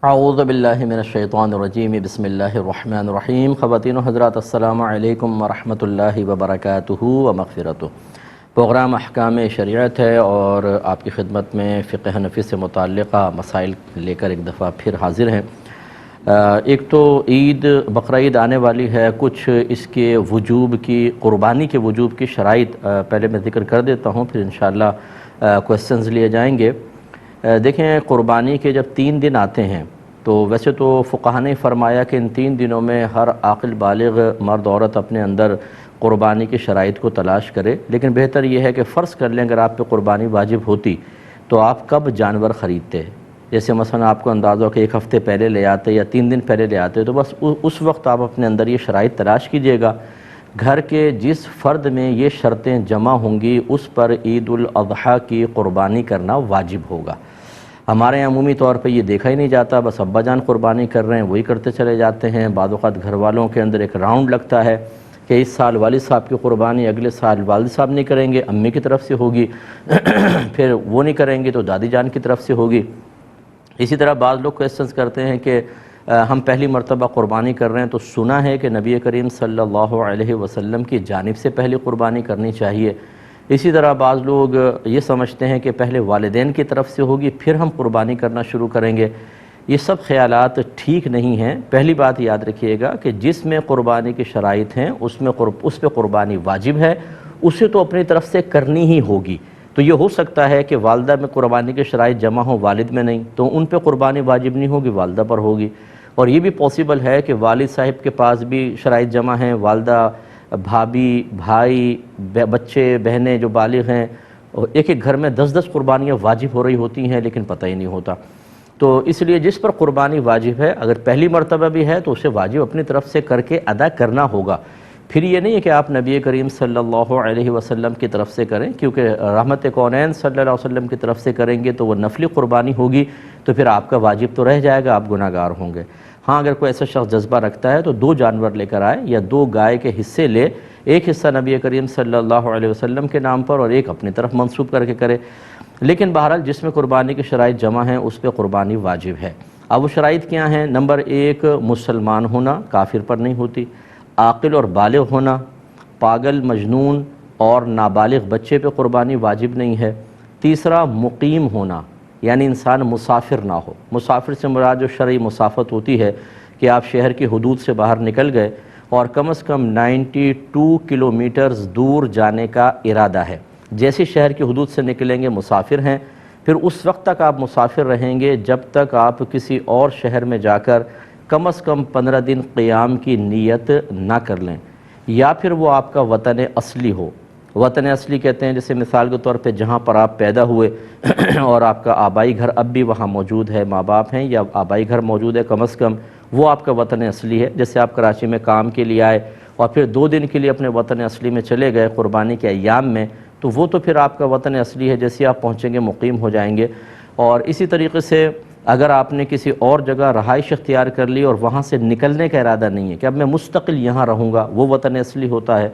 اعوذ باللہ من الشیطان الرجیم بسم اللہ الرحمن الرحیم۔ خواتین و حضرات السلام علیکم ورحمۃ اللہ وبرکاتہ و مغفرتہ۔ پروگرام احکام شریعت ہے اور آپ کی خدمت میں فقہ حنفی سے متعلقہ مسائل لے کر ایک دفعہ پھر حاضر ہیں۔ ایک تو عید بقرعید آنے والی ہے، کچھ اس کے وجوب کی، قربانی کے وجوب کی شرائط پہلے میں ذکر کر دیتا ہوں، پھر انشاءاللہ کویسچنز لیے جائیں گے۔ دیکھیں، قربانی کے جب 3 دن آتے ہیں تو ویسے تو فقہاء نے فرمایا کہ ان 3 دنوں میں ہر عاقل بالغ مرد عورت اپنے اندر قربانی کی شرائط کو تلاش کرے، لیکن بہتر یہ ہے کہ فرض کر لیں اگر آپ پہ قربانی واجب ہوتی تو آپ کب جانور خریدتے؟ جیسے مثلا آپ کو اندازہ ہو کہ 1 ہفتے پہلے لے آتے یا 3 دن پہلے لے آتے، تو بس اس وقت آپ اپنے اندر یہ شرائط تلاش کیجئے گا۔ گھر کے جس فرد میں یہ شرطیں جمع ہوں گی اس پر عید الاضحیٰ کی قربانی کرنا واجب ہوگا۔ ہمارے یہاں عمومی طور پہ یہ دیکھا ہی نہیں جاتا، بس ابا جان قربانی کر رہے ہیں وہی کرتے چلے جاتے ہیں۔ بعض اوقات گھر والوں کے اندر ایک راؤنڈ لگتا ہے کہ اس سال والد صاحب کی قربانی اگلے سال والد صاحب نہیں کریں گے، امی کی طرف سے ہوگی، پھر وہ نہیں کریں گے تو دادی جان کی طرف سے ہوگی۔ اسی طرح بعض لوگ کویسچنز کرتے ہیں کہ ہم پہلی مرتبہ قربانی کر رہے ہیں تو سنا ہے کہ نبی کریم صلی اللہ علیہ وسلم کی جانب سے پہلی قربانی کرنی چاہیے۔ اسی طرح بعض لوگ یہ سمجھتے ہیں کہ پہلے والدین کی طرف سے ہوگی پھر ہم قربانی کرنا شروع کریں گے۔ یہ سب خیالات ٹھیک نہیں ہیں۔ پہلی بات یاد رکھیے گا کہ جس میں قربانی کی شرائط ہیں اس پہ قربانی واجب ہے، اسے تو اپنی طرف سے کرنی ہی ہوگی۔ تو یہ ہو سکتا ہے کہ والدہ میں قربانی کی شرائط جمع ہوں، والد میں نہیں، تو ان پہ قربانی واجب نہیں ہوگی، والدہ پر ہوگی۔ اور یہ بھی پاسبل ہے کہ والد صاحب کے پاس بھی شرائط جمع ہیں، والدہ، بھابھی، بھائی، بچے، بہنیں جو بالغ ہیں، ایک ایک گھر میں 10 قربانیاں واجب ہو رہی ہوتی ہیں لیکن پتہ ہی نہیں ہوتا۔ تو اس لیے جس پر قربانی واجب ہے، اگر پہلی مرتبہ بھی ہے تو اسے واجب اپنی طرف سے کر کے ادا کرنا ہوگا۔ پھر یہ نہیں ہے کہ آپ نبی کریم صلی اللہ علیہ وسلم کی طرف سے کریں، کیونکہ رحمت کونین صلی اللہ علیہ وسلم کی طرف سے کریں گے تو وہ نفلی قربانی ہوگی، تو پھر آپ کا واجب تو رہ جائے گا، آپ گناہ گار ہوں گے۔ ہاں، اگر کوئی ایسا شخص جذبہ رکھتا ہے تو 2 جانور لے کر آئے یا 2 گائے کے حصے لے، ایک حصہ نبی کریم صلی اللہ علیہ وسلم کے نام پر اور ایک اپنی طرف منسوب کر کے کرے۔ لیکن بہرحال جس میں قربانی کی شرائط جمع ہیں اس پہ قربانی واجب ہے۔ اب وہ شرائط کیا ہیں؟ نمبر 1، مسلمان ہونا، کافر پر نہیں ہوتی۔ عاقل اور بالغ ہونا، پاگل، مجنون اور نابالغ بچے پہ قربانی واجب نہیں ہے۔ تیسرا، مقیم ہونا، یعنی انسان مسافر نہ ہو۔ مسافر سے مراد جو شرعی مسافت ہوتی ہے کہ آپ شہر کی حدود سے باہر نکل گئے اور کم از کم 92 کلومیٹرز دور جانے کا ارادہ ہے۔ جیسے شہر کی حدود سے نکلیں گے مسافر ہیں، پھر اس وقت تک آپ مسافر رہیں گے جب تک آپ کسی اور شہر میں جا کر کم از کم 15 دن قیام کی نیت نہ کر لیں، یا پھر وہ آپ کا وطن اصلی ہو۔ وطن اصلی کہتے ہیں جیسے مثال کے طور پہ جہاں پر آپ پیدا ہوئے اور آپ کا آبائی گھر اب بھی وہاں موجود ہے، ماں باپ ہیں یا آبائی گھر موجود ہے، کم از کم وہ آپ کا وطن اصلی ہے۔ جیسے آپ کراچی میں کام کے لیے آئے اور پھر 2 دن کے لیے اپنے وطن اصلی میں چلے گئے قربانی کے ایام میں، تو وہ تو پھر آپ کا وطن اصلی ہے، جیسے آپ پہنچیں گے مقیم ہو جائیں گے۔ اور اسی طریقے سے اگر آپ نے کسی اور جگہ رہائش اختیار کر لی اور وہاں سے نکلنے کا ارادہ نہیں ہے کہ اب میں مستقل یہاں رہوں گا، وہ وطن اصلی ہوتا ہے۔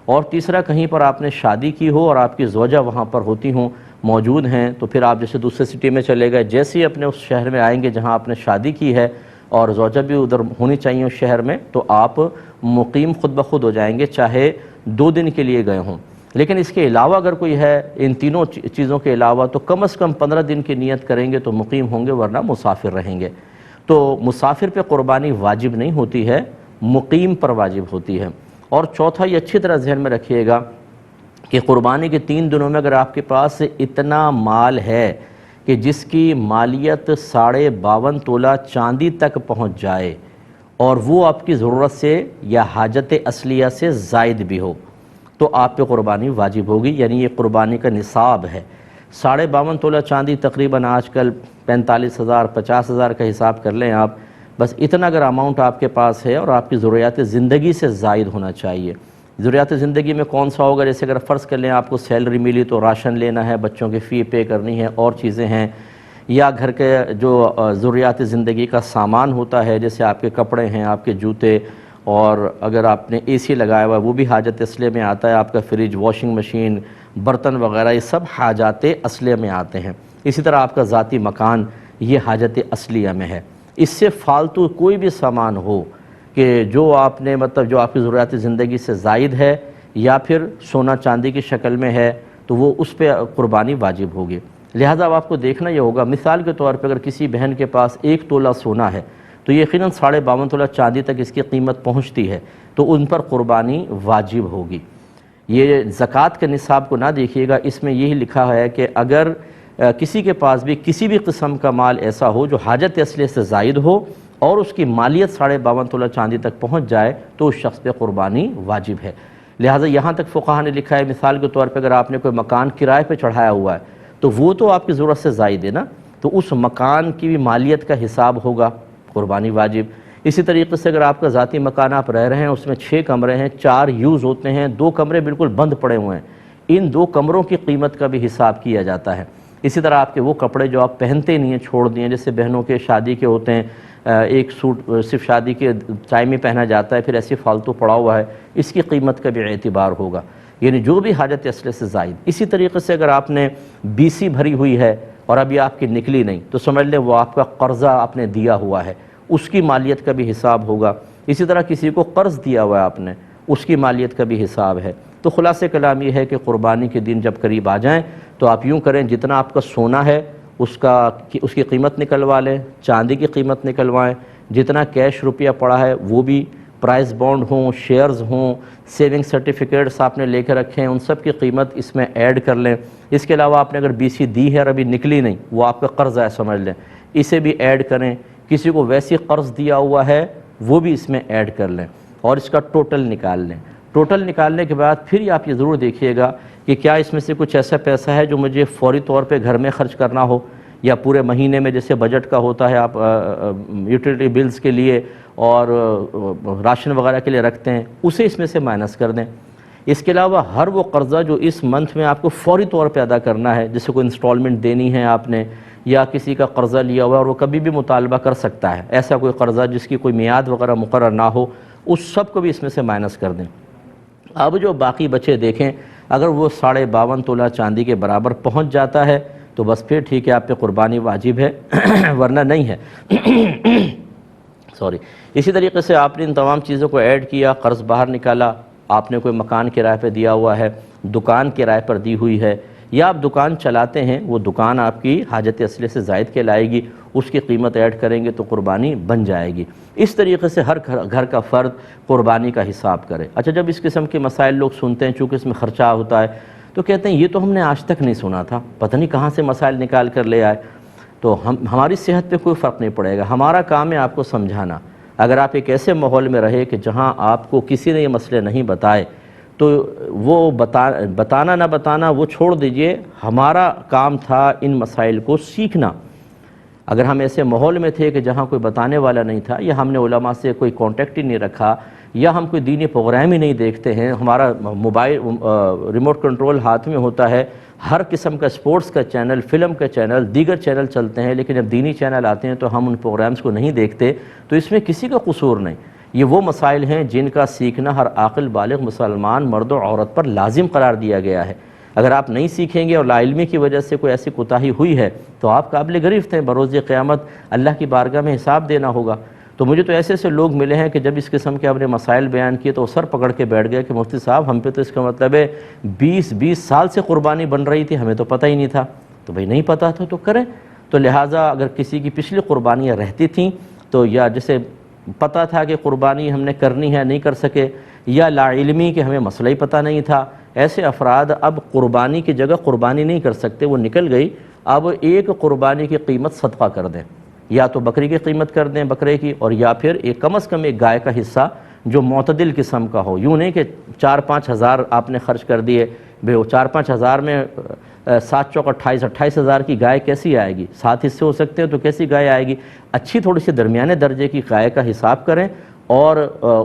اور تیسرا، کہیں پر آپ نے شادی کی ہو اور آپ کی زوجہ وہاں پر ہوتی ہوں، موجود ہیں، تو پھر آپ جیسے دوسرے سٹی میں چلے گئے، جیسے ہی اپنے اس شہر میں آئیں گے جہاں آپ نے شادی کی ہے اور زوجہ بھی ادھر ہونی چاہیے اس شہر میں، تو آپ مقیم خود بخود ہو جائیں گے، چاہے 2 دن کے لیے گئے ہوں۔ لیکن اس کے علاوہ اگر کوئی ہے، ان تینوں چیزوں کے علاوہ، تو کم از کم 15 دن کی نیت کریں گے تو مقیم ہوں گے، ورنہ مسافر رہیں گے۔ تو مسافر پہ قربانی واجب نہیں ہوتی ہے، مقیم پر واجب ہوتی ہے۔ اور چوتھا، یہ اچھی طرح ذہن میں رکھیے گا کہ قربانی کے 3 دنوں میں اگر آپ کے پاس اتنا مال ہے کہ جس کی مالیت 52.5 تولہ چاندی تک پہنچ جائے اور وہ آپ کی ضرورت سے یا حاجت اصلیہ سے زائد بھی ہو، تو آپ پہ قربانی واجب ہوگی، یعنی یہ قربانی کا نصاب ہے۔ 52.5 تولہ چاندی تقریباً آج کل 45,000 50,000 کا حساب کر لیں آپ، بس اتنا اگر اماؤنٹ آپ کے پاس ہے اور آپ کی ضروریات زندگی سے زائد ہونا چاہیے۔ ضروریات زندگی میں کون سا ہوگا؟ جیسے اگر فرض کر لیں آپ کو سیلری ملی تو راشن لینا ہے، بچوں کی فی پے کرنی ہے، اور چیزیں ہیں، یا گھر کے جو ضروریات زندگی کا سامان ہوتا ہے، جیسے آپ کے کپڑے ہیں، آپ کے جوتے، اور اگر آپ نے اے سی لگایا ہوا ہے وہ بھی حاجت اصلیہ میں آتا ہے، آپ کا فریج، واشنگ مشین، برتن وغیرہ، یہ سب حاجات اصلیہ میں آتے ہیں۔ اسی طرح آپ کا ذاتی مکان، یہ حاجت اصلیہ میں ہے۔ اس سے فالتو کوئی بھی سامان ہو کہ جو آپ نے مطلب جو آپ کی ضروریات زندگی سے زائد ہے یا پھر سونا چاندی کی شکل میں ہے تو وہ اس پہ قربانی واجب ہوگی۔ لہٰذا اب آپ کو دیکھنا یہ ہوگا، مثال کے طور پہ اگر کسی بہن کے پاس 1 تولہ سونا ہے تو یقیناً 52.5 تولہ چاندی تک اس کی قیمت پہنچتی ہے، تو ان پر قربانی واجب ہوگی۔ یہ زکوٰۃ کے نصاب کو نہ دیکھیے گا، اس میں یہی لکھا ہے کہ اگر کسی کے پاس بھی کسی بھی قسم کا مال ایسا ہو جو حاجت اصلیہ سے زائد ہو اور اس کی مالیت 52.5 تولہ چاندی تک پہنچ جائے تو اس شخص پہ قربانی واجب ہے۔ لہٰذا یہاں تک فقہا نے لکھا ہے، مثال کے طور پہ اگر آپ نے کوئی مکان کرائے پہ چڑھایا ہوا ہے تو وہ تو آپ کی ضرورت سے زائد ہے نا، تو اس مکان کی بھی مالیت کا حساب ہوگا، قربانی واجب۔ اسی طریقے سے اگر آپ کا ذاتی مکان آپ رہ رہے ہیں، اس میں 6 کمرے ہیں، 4 یوز ہوتے ہیں، 2 کمرے بالکل بند پڑے ہوئے ہیں، ان 2 کمروں کی قیمت کا بھی حساب کیا جاتا ہے۔ اسی طرح آپ کے وہ کپڑے جو آپ پہنتے نہیں ہیں، چھوڑ دیے، جیسے بہنوں کے شادی کے ہوتے ہیں، ایک سوٹ صرف شادی کے ٹائم میں پہنا جاتا ہے، پھر ایسے فالتو پڑا ہوا ہے، اس کی قیمت کا بھی اعتبار ہوگا، یعنی جو بھی حاجت اصلیہ سے زائد۔ اسی طریقے سے اگر آپ نے BC بھری ہوئی ہے اور ابھی آپ کی نکلی نہیں تو سمجھ لیں وہ آپ کا قرضہ آپ نے دیا ہوا ہے، اس کی مالیت کا بھی حساب ہوگا۔ اسی طرح کسی کو قرض دیا ہوا ہے آپ نے، اس کی مالیت کا بھی حساب ہے۔ تو خلاصہ کلام یہ ہے کہ قربانی کے دن جب قریب آ جائیں تو آپ یوں کریں، جتنا آپ کا سونا ہے اس کی قیمت نکلوا لیں، چاندی کی قیمت نکلوائیں، جتنا کیش روپیہ پڑا ہے وہ بھی، پرائز بانڈ ہوں، شیئرز ہوں، سیونگ سرٹیفکیٹس آپ نے لے کے رکھے ہیں، ان سب کی قیمت اس میں ایڈ کر لیں۔ اس کے علاوہ آپ نے اگر BC دی ہے اور ابھی نکلی نہیں، وہ آپ کا قرض ہے سمجھ لیں، اسے بھی ایڈ کریں۔ کسی کو ویسی قرض دیا ہوا ہے وہ بھی اس میں ایڈ کر لیں اور اس کا ٹوٹل نکال لیں۔ ٹوٹل نکالنے کے بعد پھر آپ یہ ضرور دیکھیے گا کہ کیا اس میں سے کچھ ایسا پیسہ ہے جو مجھے فوری طور پہ گھر میں خرچ کرنا ہو، یا پورے مہینے میں جیسے بجٹ کا ہوتا ہے آپ یوٹیلیٹی بلز کے لیے اور راشن وغیرہ کے لیے رکھتے ہیں، اسے اس میں سے مائنس کر دیں۔ اس کے علاوہ ہر وہ قرضہ جو اس منتھ میں آپ کو فوری طور پہ ادا کرنا ہے، جیسے کوئی انسٹالمنٹ دینی ہے آپ نے، یا کسی کا قرضہ لیا ہوا ہے اور وہ کبھی بھی مطالبہ کر سکتا ہے، ایسا کوئی قرضہ جس کی کوئی میعاد وغیرہ مقرر نہ ہو، اس سب کو بھی اس میں سے مائنس کر دیں۔ اب جو باقی بچے دیکھیں، اگر وہ 52.5 تولہ چاندی کے برابر پہنچ جاتا ہے تو بس پھر ٹھیک ہے، آپ پہ قربانی واجب ہے، ورنہ نہیں ہے۔ اسی طریقے سے آپ نے ان تمام چیزوں کو ایڈ کیا، قرض باہر نکالا، آپ نے کوئی مکان کرائے پہ دیا ہوا ہے، دکان کرائے پر دی ہوئی ہے، یا آپ دکان چلاتے ہیں، وہ دکان آپ کی حاجت اصلیہ سے زائد کے لائے گی، اس کی قیمت ایڈ کریں گے تو قربانی بن جائے گی۔ اس طریقے سے ہر گھر کا فرد قربانی کا حساب کرے۔ اچھا، جب اس قسم کے مسائل لوگ سنتے ہیں، چونکہ اس میں خرچہ ہوتا ہے، تو کہتے ہیں یہ تو ہم نے آج تک نہیں سنا تھا، پتہ نہیں کہاں سے مسائل نکال کر لے آئے۔ تو ہماری صحت پہ کوئی فرق نہیں پڑے گا، ہمارا کام ہے آپ کو سمجھانا۔ اگر آپ ایک ایسے ماحول میں رہے کہ جہاں آپ کو کسی نے یہ مسئلے نہیں بتائے تو وہ بتانا نہ بتانا وہ چھوڑ دیجئے، ہمارا کام تھا ان مسائل کو سیکھنا۔ اگر ہم ایسے ماحول میں تھے کہ جہاں کوئی بتانے والا نہیں تھا، یا ہم نے علماء سے کوئی کانٹیکٹ ہی نہیں رکھا، یا ہم کوئی دینی پروگرام ہی نہیں دیکھتے ہیں، ہمارا موبائل ریموٹ کنٹرول ہاتھ میں ہوتا ہے، ہر قسم کا سپورٹس کا چینل، فلم کا چینل، دیگر چینل چلتے ہیں، لیکن جب دینی چینل آتے ہیں تو ہم ان پروگرامز کو نہیں دیکھتے، تو اس میں کسی کا قصور نہیں۔ یہ وہ مسائل ہیں جن کا سیکھنا ہر عاقل بالغ مسلمان مرد و عورت پر لازم قرار دیا گیا ہے۔ اگر آپ نہیں سیکھیں گے اور لا علمی کی وجہ سے کوئی ایسی کوتاہی ہوئی ہے تو آپ قابل گرفت ہیں، بروز قیامت اللہ کی بارگاہ میں حساب دینا ہوگا۔ تو مجھے تو ایسے لوگ ملے ہیں کہ جب اس قسم کے اپنے مسائل بیان کیے تو سر پکڑ کے بیٹھ گئے کہ مفتی صاحب ہم پہ تو اس کا مطلب ہے 20 سال سے قربانی بن رہی تھی، ہمیں تو پتہ ہی نہیں تھا۔ تو بھئی نہیں پتہ تھا تو کریں۔ تو لہٰذا اگر کسی کی پچھلی قربانیاں رہتی تھیں تو یا جسے پتہ تھا کہ قربانی ہم نے کرنی ہے نہیں کر سکے، یا لا علمی کہ ہمیں مسئلہ ہی پتہ نہیں تھا، ایسے افراد اب قربانی کی جگہ قربانی نہیں کر سکتے، وہ نکل گئی، اب ایک قربانی کی قیمت صدقہ کر دیں، یا تو بکری کی قیمت کر دیں بکرے کی، اور یا پھر ایک کم از کم ایک گائے کا حصہ جو معتدل قسم کا ہو، یوں نہیں کہ 4-5 ہزار آپ نے خرچ کر دیے، بے 4-5 ہزار میں 7 چوک 28 ہزار کی گائے کیسی آئے گی؟ 7 حصے ہو سکتے ہیں تو کیسی گائے آئے گی؟ اچھی تھوڑی سی درمیانے درجے کی گائے کا حساب کریں، اور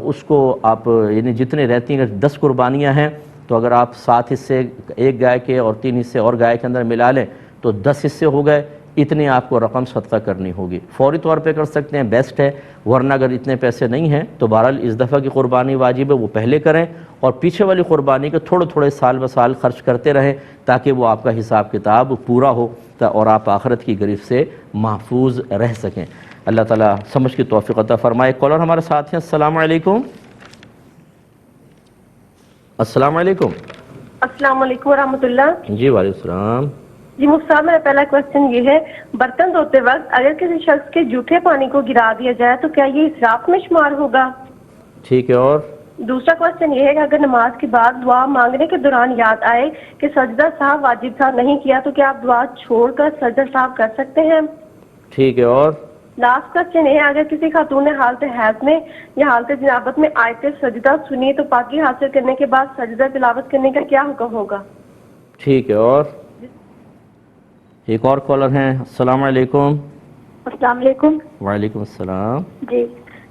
اس کو آپ یعنی جتنے رہتی ہیں، اگر 10 قربانیاں ہیں تو اگر آپ 7 حصے ایک گائے کے اور 3 حصے اور گائے کے اندر ملا لیں تو 10 حصے ہو گئے، اتنے آپ کو رقم صدقہ کرنی ہوگی۔ فوری طور پہ کر سکتے ہیں، بیسٹ ہے، ورنہ اگر اتنے پیسے نہیں ہیں تو بہرحال اس دفعہ کی قربانی واجب ہے، وہ پہلے کریں، اور پیچھے والی قربانی کے تھوڑے سال بسال خرچ کرتے رہیں تاکہ وہ آپ کا حساب کتاب پورا ہو اور آپ آخرت کی گرفت سے محفوظ رہ سکیں۔ اللہ تعالیٰ سمجھ کی توفیق عطا فرمائے۔ کالر ہمارے ساتھ ہیں، السلام علیکم۔ السلام علیکم۔ السلام علیکم ورحمۃ اللہ۔ جی وعلیکم السلام۔ جی مفتی صاحب، میرا پہلا کوشچن یہ ہے، برتن دھوتے وقت اگر کسی شخص کے جھوٹے پانی کو گرا دیا جائے تو کیا یہ اسراف میں شمار ہوگا؟ ٹھیک ہے، اور دوسرا کوشچن یہ ہے کہ اگر نماز کے بعد دعا مانگنے کے دوران یاد آئے کہ سجدہ صاحب واجب تھا نہیں کیا تو کیا آپ دعا چھوڑ کر سجدہ صاحب کر سکتے ہیں؟ ٹھیک ہے، اور لاسٹ کوشچن یہ ہے، اگر کسی خاتون نے حالت حیض میں یا حالت جنابت میں آیت سجدہ سنی تو پاکی حاصل کرنے کے بعد سجدہ تلاوت کرنے کا کیا حکم ہوگا؟ ٹھیک ہے، اور ایک اور کالر ہیں، السلام علیکم۔ السلام علیکم۔ وعلیکم السلام۔ جی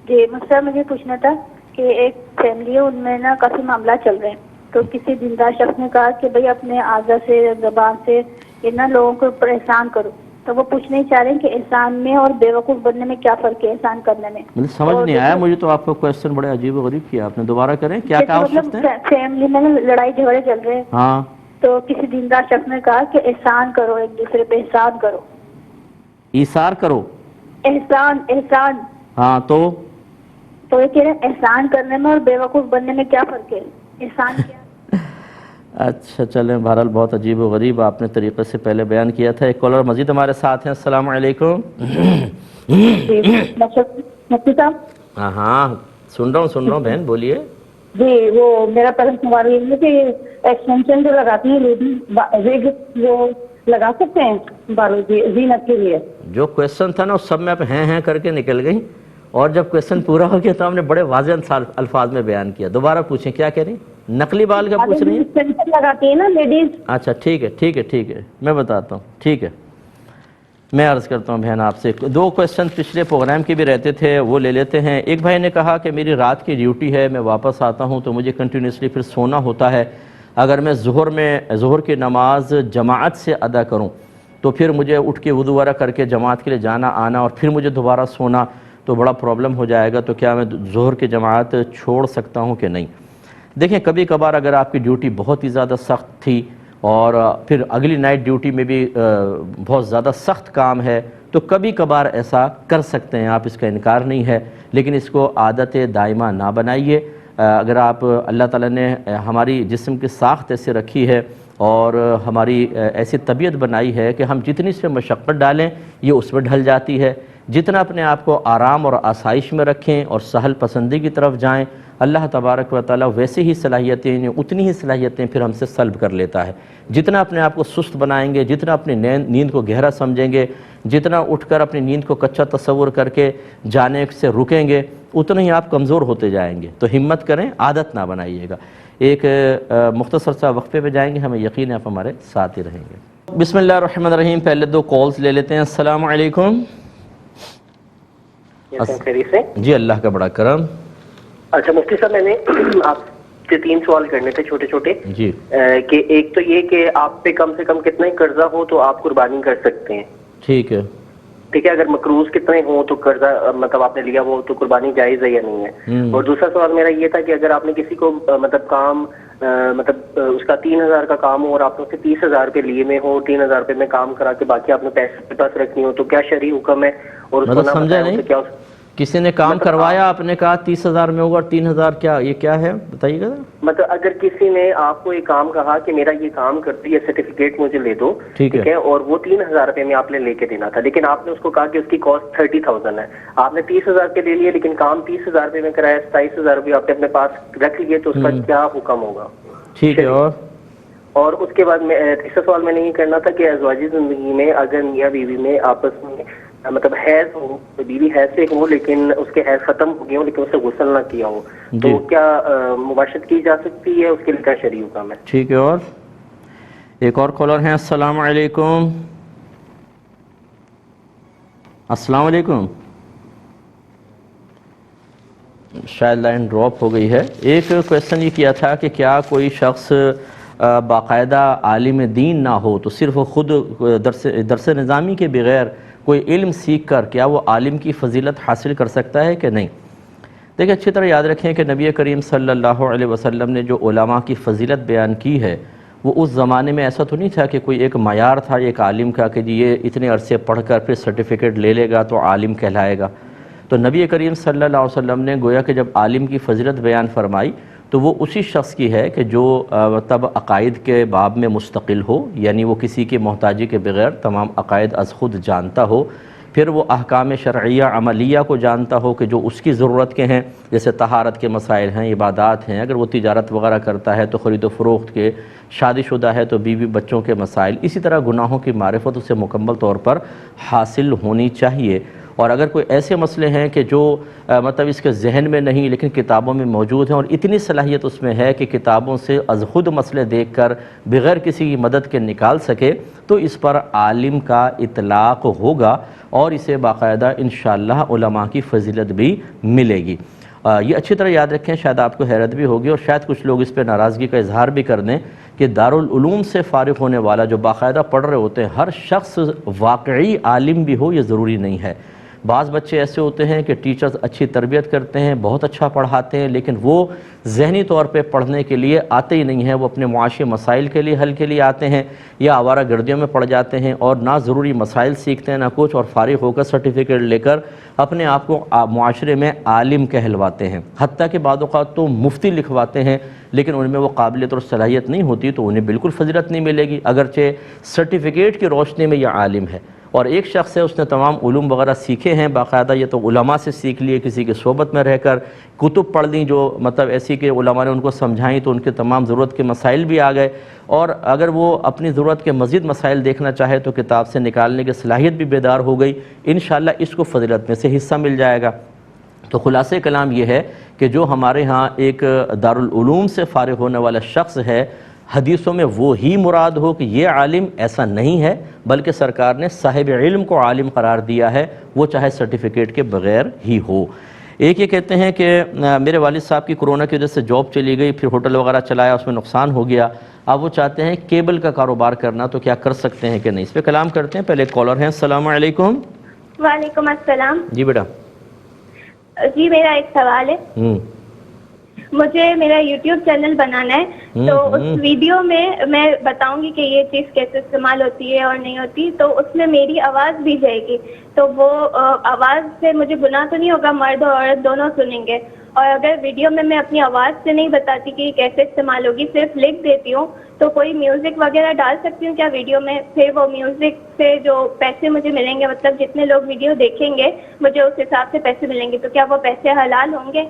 مفتی صاحب، مجھے پوچھنا تھا کہ ایک فیملی ہے، ان میں نا کافی معاملہ چل رہے ہیں، تو کسی دیندار شخص نے کہا کہ بھئی اپنے اعضاء سے زبان سے ان لوگوں کے اوپر احسان کرو، تو وہ پوچھنا ہی چاہ رہے ہیں کہ احسان میں اور بیوقوف بننے میں کیا فرق ہے، احسان کرنے میں؟ مجھے سمجھ نہیں آیا، مجھے تو آپ کا کویشچن بڑے عجیب و غریب کیا آپ نے، دوبارہ کریں، کیا کہا اس شخص نے؟ فیملی میں لڑائی جھگڑے چل رہے ہیں، ہاں، تو کسی دیندار شخص نے کہا کہ احسان کرو، ایک دوسرے پہ احسان کرو، ایثار کرو، احسان، ہاں، تو یہ کہہ رہے ہیں احسان کرنے میں اور بیوقوف بننے میں کیا فرق ہے، احسان کیا؟ اچھا چلیں، بہرحال بہت عجیب و غریب آپ نے طریقے سے پہلے بیان کیا تھا۔ ایک کالر مزید ہمارے ساتھ ہیں، السلام علیکم۔ مفتی صاحب، ہاں ہاں، سن رہا ہوں بہن، بولیے۔ جی وہ میرا پہلا سوال یہ ہے کہ ایکسٹینشن جو لگاتی ہیں لیڈیز وگ، وہ لگا سکتے ہیں بالوں کی زینت کے لیے؟ جو کویشچن تھا نا اس سب میں آپ ہیں کر کے نکل گئی، اور جب کویشچن پورا ہو گیا تو ہم نے بڑے واضح الفاظ میں بیان کیا۔ دوبارہ پوچھیں، کیا کہہ رہی ہیں؟ نقلی بال کا پوچھ رہی ہیں؟ ایکسٹینشن لگاتی ہیں نا لیڈیز۔ اچھا ٹھیک ہے، میں بتاتا ہوں، ٹھیک ہے، میں عرض کرتا ہوں بہن آپ سے، دو کویشچن پچھلے پروگرام کے بھی رہتے تھے، وہ لے لیتے ہیں۔ ایک بھائی نے کہا کہ میری رات کی ڈیوٹی ہے، میں واپس آتا ہوں تو مجھے کنٹینیوسلی پھر سونا ہوتا ہے، اگر میں ظہر کی نماز جماعت سے ادا کروں تو پھر مجھے اٹھ کے وضو وغیرہ کر کے جماعت کے لیے جانا آنا اور پھر مجھے دوبارہ سونا تو بڑا پرابلم ہو جائے گا، تو کیا میں ظہر کی جماعت چھوڑ سکتا ہوں کہ نہیں؟ دیکھیں، کبھی کبھار اگر آپ کی ڈیوٹی بہت ہی زیادہ سخت تھی اور پھر اگلی نائٹ ڈیوٹی میں بھی بہت زیادہ سخت کام ہے تو کبھی کبھار ایسا کر سکتے ہیں آپ، اس کا انکار نہیں ہے، لیکن اس کو عادت دائمہ نہ بنائیے۔ اگر آپ، اللہ تعالیٰ نے ہماری جسم کی ساخت ایسے رکھی ہے اور ہماری ایسی طبیعت بنائی ہے کہ ہم جتنی اس میں مشقت ڈالیں یہ اس میں ڈھل جاتی ہے، جتنا اپنے آپ کو آرام اور آسائش میں رکھیں اور سہل پسندی کی طرف جائیں، اللہ تبارک و تعالیٰ ویسے ہی صلاحیتیں، اتنی ہی صلاحیتیں پھر ہم سے سلب کر لیتا ہے۔ جتنا اپنے آپ کو سست بنائیں گے، جتنا اپنی نیند کو گہرا سمجھیں گے، جتنا اٹھ کر اپنی نیند کو کچا تصور کر کے جانے سے رکیں گے، اتنا ہی آپ کمزور ہوتے جائیں گے۔ تو ہمت کریں، عادت نہ بنائیے گا۔ ایک مختصر سا وقفے پہ جائیں گے، ہمیں یقین ہے آپ ہمارے ساتھ ہی رہیں گے۔ بسم اللہ الرحمن الرحیم۔ پہلے دو کالز لے لیتے ہیں۔ السلام علیکم۔ جی اللہ کا بڑا کرم۔ اچھا مفتی صاحب، میں نے آپ سے 3 سوال کرنے تھے چھوٹے چھوٹے، جی، کہ ایک تو یہ کہ آپ پہ کم سے کم کتنا ہی قرضہ ہو تو آپ قربانی کر سکتے ہیں؟ ٹھیک ہے، اگر مقروض کتنے ہوں تو قرضہ مطلب آپ نے لیا وہ تو قربانی جائز ہے یا نہیں ہے؟ اور دوسرا سوال میرا یہ تھا کہ اگر آپ نے کسی کو مطلب کام مطلب اس کا 3000 کا کام ہو اور آپ نے اسے 30,000 روپے لیے میں ہو، 3000 روپے میں کام کرا کے باقی آپ نے پیسے کے پاس رکھنی ہو تو کیا شرعی حکم ہے؟ اور اس کو نہ سمجھا نہیں، کیا کسی نے کام کروایا، آپ نے کہا 30,000 میں ہوگا اور 3,000 کیا، یہ کیا ہے بتائیے گا؟ مطلب اگر کسی نے آپ کو یہ کام کہا کہ میرا یہ کام کرتی ہے، سرٹیفکیٹ مجھے لے دو، ٹھیک ہے، اور وہ 3000 روپے میں آپ نے لے کے دینا تھا، لیکن آپ نے اس کو کہا کہ اس کی کاسٹ 30,000 ہے، آپ نے 30,000 کے لے لیے لیکن کام 30,000 روپے میں کرایا، 27,000 روپے آپ نے اپنے پاس رکھ لیے، تو اس کا کیا حکم ہوگا؟ ٹھیک ہے، اور اس کے بعد تیسرا سوال میں نے یہ کرنا تھا کہ ازواجی زندگی میں اگر میاں بیوی میں آپس میں مطلب حیض ہو، بیوی حیض سے ہو لیکن اس کے حیض ختم ہو گئے ہو لیکن اسے غسل نہ کیا ہو، تو کیا مباشرت کی جا سکتی ہے؟ اس کے لیے کیا شرعی حکم ہے؟ ٹھیک ہے، اور ایک اور کالر ہیں۔ السلام علیکم۔ السلام علیکم، شاید لائن ڈراپ ہو گئی ہے۔ ایک کویشچن یہ کیا تھا کہ کیا کوئی شخص باقاعدہ عالم دین نہ ہو تو صرف خود درس نظامی کے بغیر کوئی علم سیکھ کر کیا وہ عالم کی فضیلت حاصل کر سکتا ہے کہ نہیں؟ دیکھیں، اچھی طرح یاد رکھیں کہ نبی کریم صلی اللہ علیہ وسلم نے جو علماء کی فضیلت بیان کی ہے وہ اس زمانے میں ایسا تو نہیں تھا کہ کوئی ایک معیار تھا ایک عالم کا کہ جی یہ اتنے عرصے پڑھ کر پھر سرٹیفکیٹ لے لے گا تو عالم کہلائے گا. تو نبی کریم صلی اللہ علیہ وسلم نے گویا کہ جب عالم کی فضیلت بیان فرمائی تو وہ اسی شخص کی ہے کہ جو مطلب عقائد کے باب میں مستقل ہو, یعنی وہ کسی کی محتاجی کے بغیر تمام عقائد از خود جانتا ہو, پھر وہ احکام شرعیہ عملیہ کو جانتا ہو کہ جو اس کی ضرورت کے ہیں, جیسے طہارت کے مسائل ہیں, عبادات ہیں, اگر وہ تجارت وغیرہ کرتا ہے تو خرید و فروخت کے, شادی شدہ ہے تو بیوی بچوں کے مسائل, اسی طرح گناہوں کی معرفت اسے مکمل طور پر حاصل ہونی چاہیے. اور اگر کوئی ایسے مسئلے ہیں کہ جو مطلب اس کے ذہن میں نہیں لیکن کتابوں میں موجود ہیں اور اتنی صلاحیت اس میں ہے کہ کتابوں سے از خود مسئلے دیکھ کر بغیر کسی مدد کے نکال سکے, تو اس پر عالم کا اطلاق ہوگا اور اسے باقاعدہ انشاءاللہ علماء کی فضیلت بھی ملے گی. یہ اچھی طرح یاد رکھیں, شاید آپ کو حیرت بھی ہوگی اور شاید کچھ لوگ اس پہ ناراضگی کا اظہار بھی کر دیں کہ دارالعلوم سے فارغ ہونے والا جو باقاعدہ پڑھ رہے ہوتے ہیں ہر شخص واقعی عالم بھی ہو, یہ ضروری نہیں ہے. بعض بچے ایسے ہوتے ہیں کہ ٹیچرز اچھی تربیت کرتے ہیں, بہت اچھا پڑھاتے ہیں, لیکن وہ ذہنی طور پہ پڑھنے کے لیے آتے ہی نہیں ہیں, وہ اپنے معاشی مسائل کے لیے حل کے لیے آتے ہیں یا آوارہ گردیوں میں پڑ جاتے ہیں اور نہ ضروری مسائل سیکھتے ہیں نہ کچھ, اور فارغ ہو کر سرٹیفکیٹ لے کر اپنے آپ کو معاشرے میں عالم کہلواتے ہیں. حتیٰ کہ بعض اوقات تو مفتی لکھواتے ہیں لیکن ان میں وہ قابلیت اور صلاحیت نہیں ہوتی تو انہیں بالکل فضیلت نہیں ملے گی, اگرچہ سرٹیفکیٹ کی روشنی میں یہ عالم ہے. اور ایک شخص ہے اس نے تمام علوم وغیرہ سیکھے ہیں باقاعدہ, یہ تو علماء سے سیکھ لیے, کسی کی صحبت میں رہ کر کتب پڑھ لیں جو مطلب ایسی کہ علماء نے ان کو سمجھائیں تو ان کے تمام ضرورت کے مسائل بھی آ گئے, اور اگر وہ اپنی ضرورت کے مزید مسائل دیکھنا چاہے تو کتاب سے نکالنے کی صلاحیت بھی بیدار ہو گئی, انشاءاللہ اس کو فضیلت میں سے حصہ مل جائے گا. تو خلاصہ کلام یہ ہے کہ جو ہمارے ہاں ایک دارالعلوم سے فارغ ہونے والا شخص ہے, حدیثوں میں وہ ہی مراد ہو کہ یہ عالم, ایسا نہیں ہے, بلکہ سرکار نے صاحب علم کو عالم قرار دیا ہے, وہ چاہے سرٹیفکیٹ کے بغیر ہی ہو. ایک یہ کہتے ہیں کہ میرے والد صاحب کی کرونا کی وجہ سے جاب چلی گئی, پھر ہوٹل وغیرہ چلایا, اس میں نقصان ہو گیا, اب وہ چاہتے ہیں کیبل کا کاروبار کرنا, تو کیا کر سکتے ہیں کہ نہیں, اس پہ کلام کرتے ہیں. پہلے ایک کالر ہیں. السلام علیکم. وعلیکم السلام. جی بیٹا. جی میرا ایک سوال ہے. مجھے میرا یوٹیوب چینل بنانا ہے, تو اس ویڈیو میں بتاؤں گی کہ یہ چیز کیسے استعمال ہوتی ہے اور نہیں ہوتی, تو اس میں میری آواز بھی جائے گی, تو وہ آواز سے مجھے گناہ تو نہیں ہوگا, مرد اور عورت دونوں سنیں گے. اور اگر ویڈیو میں اپنی آواز سے نہیں بتاتی کہ یہ کیسے استعمال ہوگی, صرف لکھ دیتی ہوں, تو کوئی میوزک وغیرہ ڈال سکتی ہوں کیا ویڈیو میں؟ پھر وہ میوزک سے جو پیسے مجھے ملیں گے, مطلب جتنے لوگ ویڈیو دیکھیں گے مجھے اس حساب سے پیسے ملیں گے, تو کیا وہ پیسے حلال ہوں گے؟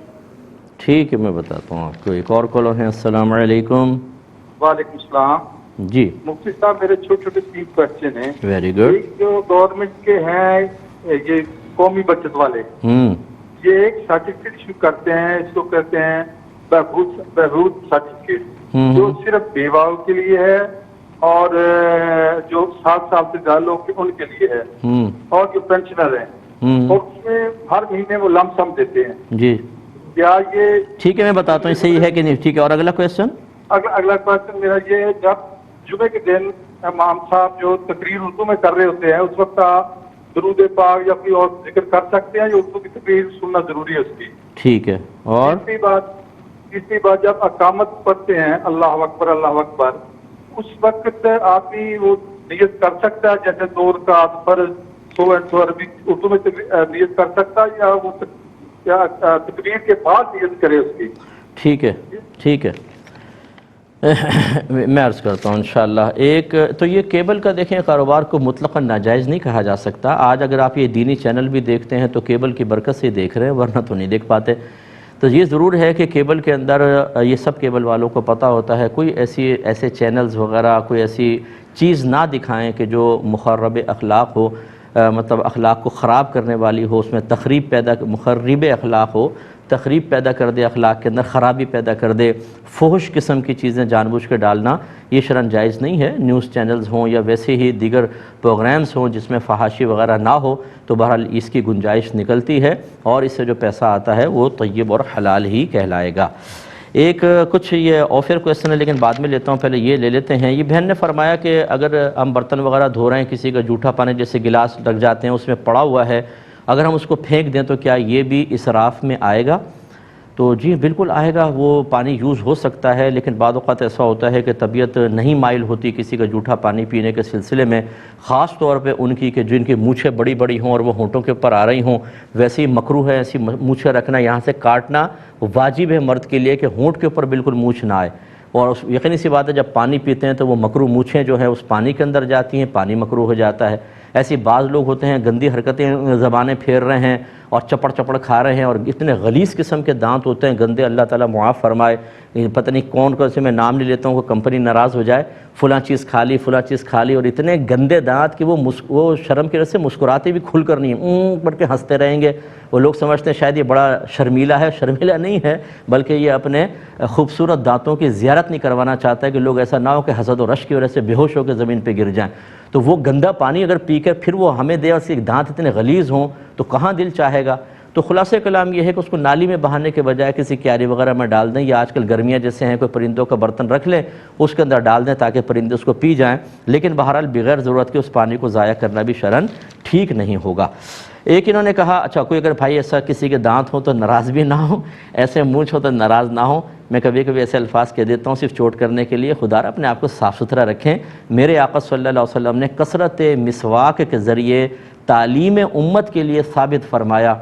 ٹھیک ہے, میں بتاتا ہوں آپ کو. ایک اور کالر ہیں. السلام علیکم. وعلیکم السلام. جی مفتی صاحب, میرے چھوٹے چھوٹے 3 کوشچن ہیں. Very good. ایک جو گورنمنٹ کے ہیں یہ قومی بچت والے, یہ ایک سرٹیفکیٹ ایشو کرتے ہیں, اس کو کہتے ہیں بہبود سرٹیفکیٹ, جو صرف بیواؤں کے لیے ہے اور جو 7 سال سے زیادہ لوگ ان کے لیے ہے, اور جو پینشنر ہیں, اور اس میں ہر مہینے وہ لم سم دیتے ہیں. جی کیا یہ ٹھیک ہے, میں بتاتا ہوں صحیح ہے کہ نہیں. ٹھیک ہے, اور اگلا کویشچن. اگلا کوشچن میرا یہ ہے, جب جمعے کے دن امام صاحب جو تقریر اردو میں کر رہے ہوتے ہیں, اس وقت آپ درود پاک یا کوئی اور ذکر کر سکتے ہیں, یا اردو کی تقریر سننا ضروری ہے اس کی؟ ٹھیک ہے. اور تیسری بات, جب اقامت پڑھتے ہیں اللہ اکبر اللہ اکبر, اس وقت آدمی وہ نیت کر سکتا ہے جیسے 2 رکعت فرض 100 عربی اردو میں نیت کر سکتا ہے, یا وہ تقریر کے بعد نیت کرے اس کی؟ ٹھیک ہے, ٹھیک ہے, میں عرض کرتا ہوں انشاءاللہ. ایک تو یہ کیبل کا دیکھیں کاروبار کو مطلقاً ناجائز نہیں کہا جا سکتا. آج اگر آپ یہ دینی چینل بھی دیکھتے ہیں تو کیبل کی برکت سے دیکھ رہے ہیں, ورنہ تو نہیں دیکھ پاتے. تو یہ ضرور ہے کہ کیبل کے اندر یہ سب کیبل والوں کو پتہ ہوتا ہے, کوئی ایسے چینلز وغیرہ کوئی ایسی چیز نہ دکھائیں کہ جو مخرب اخلاق ہو, مطلب اخلاق کو خراب کرنے والی ہو, اس میں مخرب اخلاق ہو, تخریب پیدا کر دے, اخلاق کے اندر خرابی پیدا کر دے, فحش قسم کی چیزیں جان بوجھ کے ڈالنا یہ شرعاً جائز نہیں ہے. نیوز چینلز ہوں یا ویسے ہی دیگر پروگرامز ہوں جس میں فحاشی وغیرہ نہ ہو, تو بہرحال اس کی گنجائش نکلتی ہے اور اس سے جو پیسہ آتا ہے وہ طیب اور حلال ہی کہلائے گا. ایک کچھ یہ آفر کویسچن ہے لیکن بعد میں لیتا ہوں, پہلے یہ لے لیتے ہیں. یہ بہن نے فرمایا کہ اگر ہم برتن وغیرہ دھو رہے ہیں, کسی کا جھوٹا پانی جیسے گلاس لگ جاتے ہیں اس میں پڑا ہوا ہے, اگر ہم اس کو پھینک دیں تو کیا یہ بھی اسراف میں آئے گا؟ تو جی بالکل آئے گا، وہ پانی یوز ہو سکتا ہے، لیکن بعض اوقات ایسا ہوتا ہے کہ طبیعت نہیں مائل ہوتی کسی کا جھوٹا پانی پینے کے سلسلے میں، خاص طور پہ ان کی کہ جن کی مونچھیں بڑی بڑی ہوں اور وہ ہونٹوں کے اوپر آ رہی ہوں، ویسے ہی مکروہ ہے ایسی مونچھیں رکھنا، یہاں سے کاٹنا واجب ہے مرد کے لیے کہ ہونٹ کے اوپر بالکل مونچھ نہ آئے، اور یقینی سی بات ہے جب پانی پیتے ہیں تو وہ مکروہ مونچھیں جو ہیں اس پانی کے اندر جاتی ہیں، پانی مکروہ ہو جاتا ہے۔ ایسی بعض لوگ ہوتے ہیں گندی حرکتیں زبانیں پھیر رہے ہیں اور چپڑ چپڑ کھا رہے ہیں، اور اتنے غلیظ قسم کے دانت ہوتے ہیں گندے، اللہ تعالیٰ معاف فرمائے، پتہ نہیں کون کون سے میں نام نہیں لیتا ہوں کہ کمپنی ناراض ہو جائے، فلاں چیز کھا لی فلاں چیز کھا لی، اور اتنے گندے دانت کہ وہ شرم کی وجہ سے مسکراتے بھی کھل کر نہیں پڑھ کے ہنستے رہیں گے، وہ لوگ سمجھتے ہیں شاید یہ بڑا شرمیلا ہے، شرمیلا نہیں ہے، بلکہ یہ اپنے خوبصورت دانتوں کی زیارت نہیں کروانا چاہتا ہے کہ لوگ ایسا نہ ہو کہ حسد و رش کی وجہ سے بے ہوش ہو کے زمین پہ گر جائیں۔ تو وہ گندا پانی اگر پی کر پھر وہ ہمیں دے اور اس کے دانت اتنے غلیظ ہوں تو کہاں دل چاہے گا؟ تو خلاصہ کلام یہ ہے کہ اس کو نالی میں بہانے کے بجائے کسی کیاری وغیرہ میں ڈال دیں، یا آج کل گرمیاں جیسے ہیں کوئی پرندوں کا برتن رکھ لیں اس کے اندر ڈال دیں تاکہ پرندے اس کو پی جائیں، لیکن بہرحال بغیر ضرورت کے اس پانی کو ضائع کرنا بھی شرعاً ٹھیک نہیں ہوگا۔ ایک انہوں نے کہا اچھا کوئی اگر بھائی ایسا کسی کے دانت ہوں تو ناراض بھی نہ ہو، ایسے مونچھ ہو تو ناراض نہ ہو، میں کبھی کبھی ایسے الفاظ کہہ دیتا ہوں صرف چوٹ کرنے کے لیے، خدا را اپنے آپ کو صاف ستھرا رکھیں۔ میرے آقا صلی اللہ علیہ وسلم نے کثرت مسواک کے ذریعے تعلیم امت کے لیے ثابت فرمایا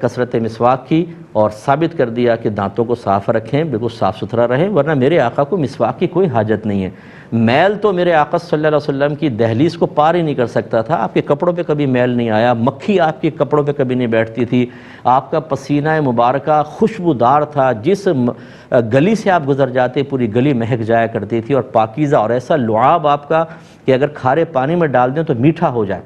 کثرت مسواک کی، اور ثابت کر دیا کہ دانتوں کو صاف رکھیں، بالکل صاف ستھرا رہیں، ورنہ میرے آقا کو مسواک کی کوئی حاجت نہیں ہے۔ میل تو میرے آقا صلی اللہ علیہ وسلم کی دہلیز کو پار ہی نہیں کر سکتا تھا، آپ کے کپڑوں پہ کبھی میل نہیں آیا، مکھی آپ کے کپڑوں پہ کبھی نہیں بیٹھتی تھی، آپ کا پسینہ مبارکہ خوشبودار تھا، جس گلی سے آپ گزر جاتے پوری گلی مہک جایا کرتی تھی، اور پاکیزہ، اور ایسا لعاب آپ کا کہ اگر کھارے پانی میں ڈال دیں تو میٹھا ہو جائے،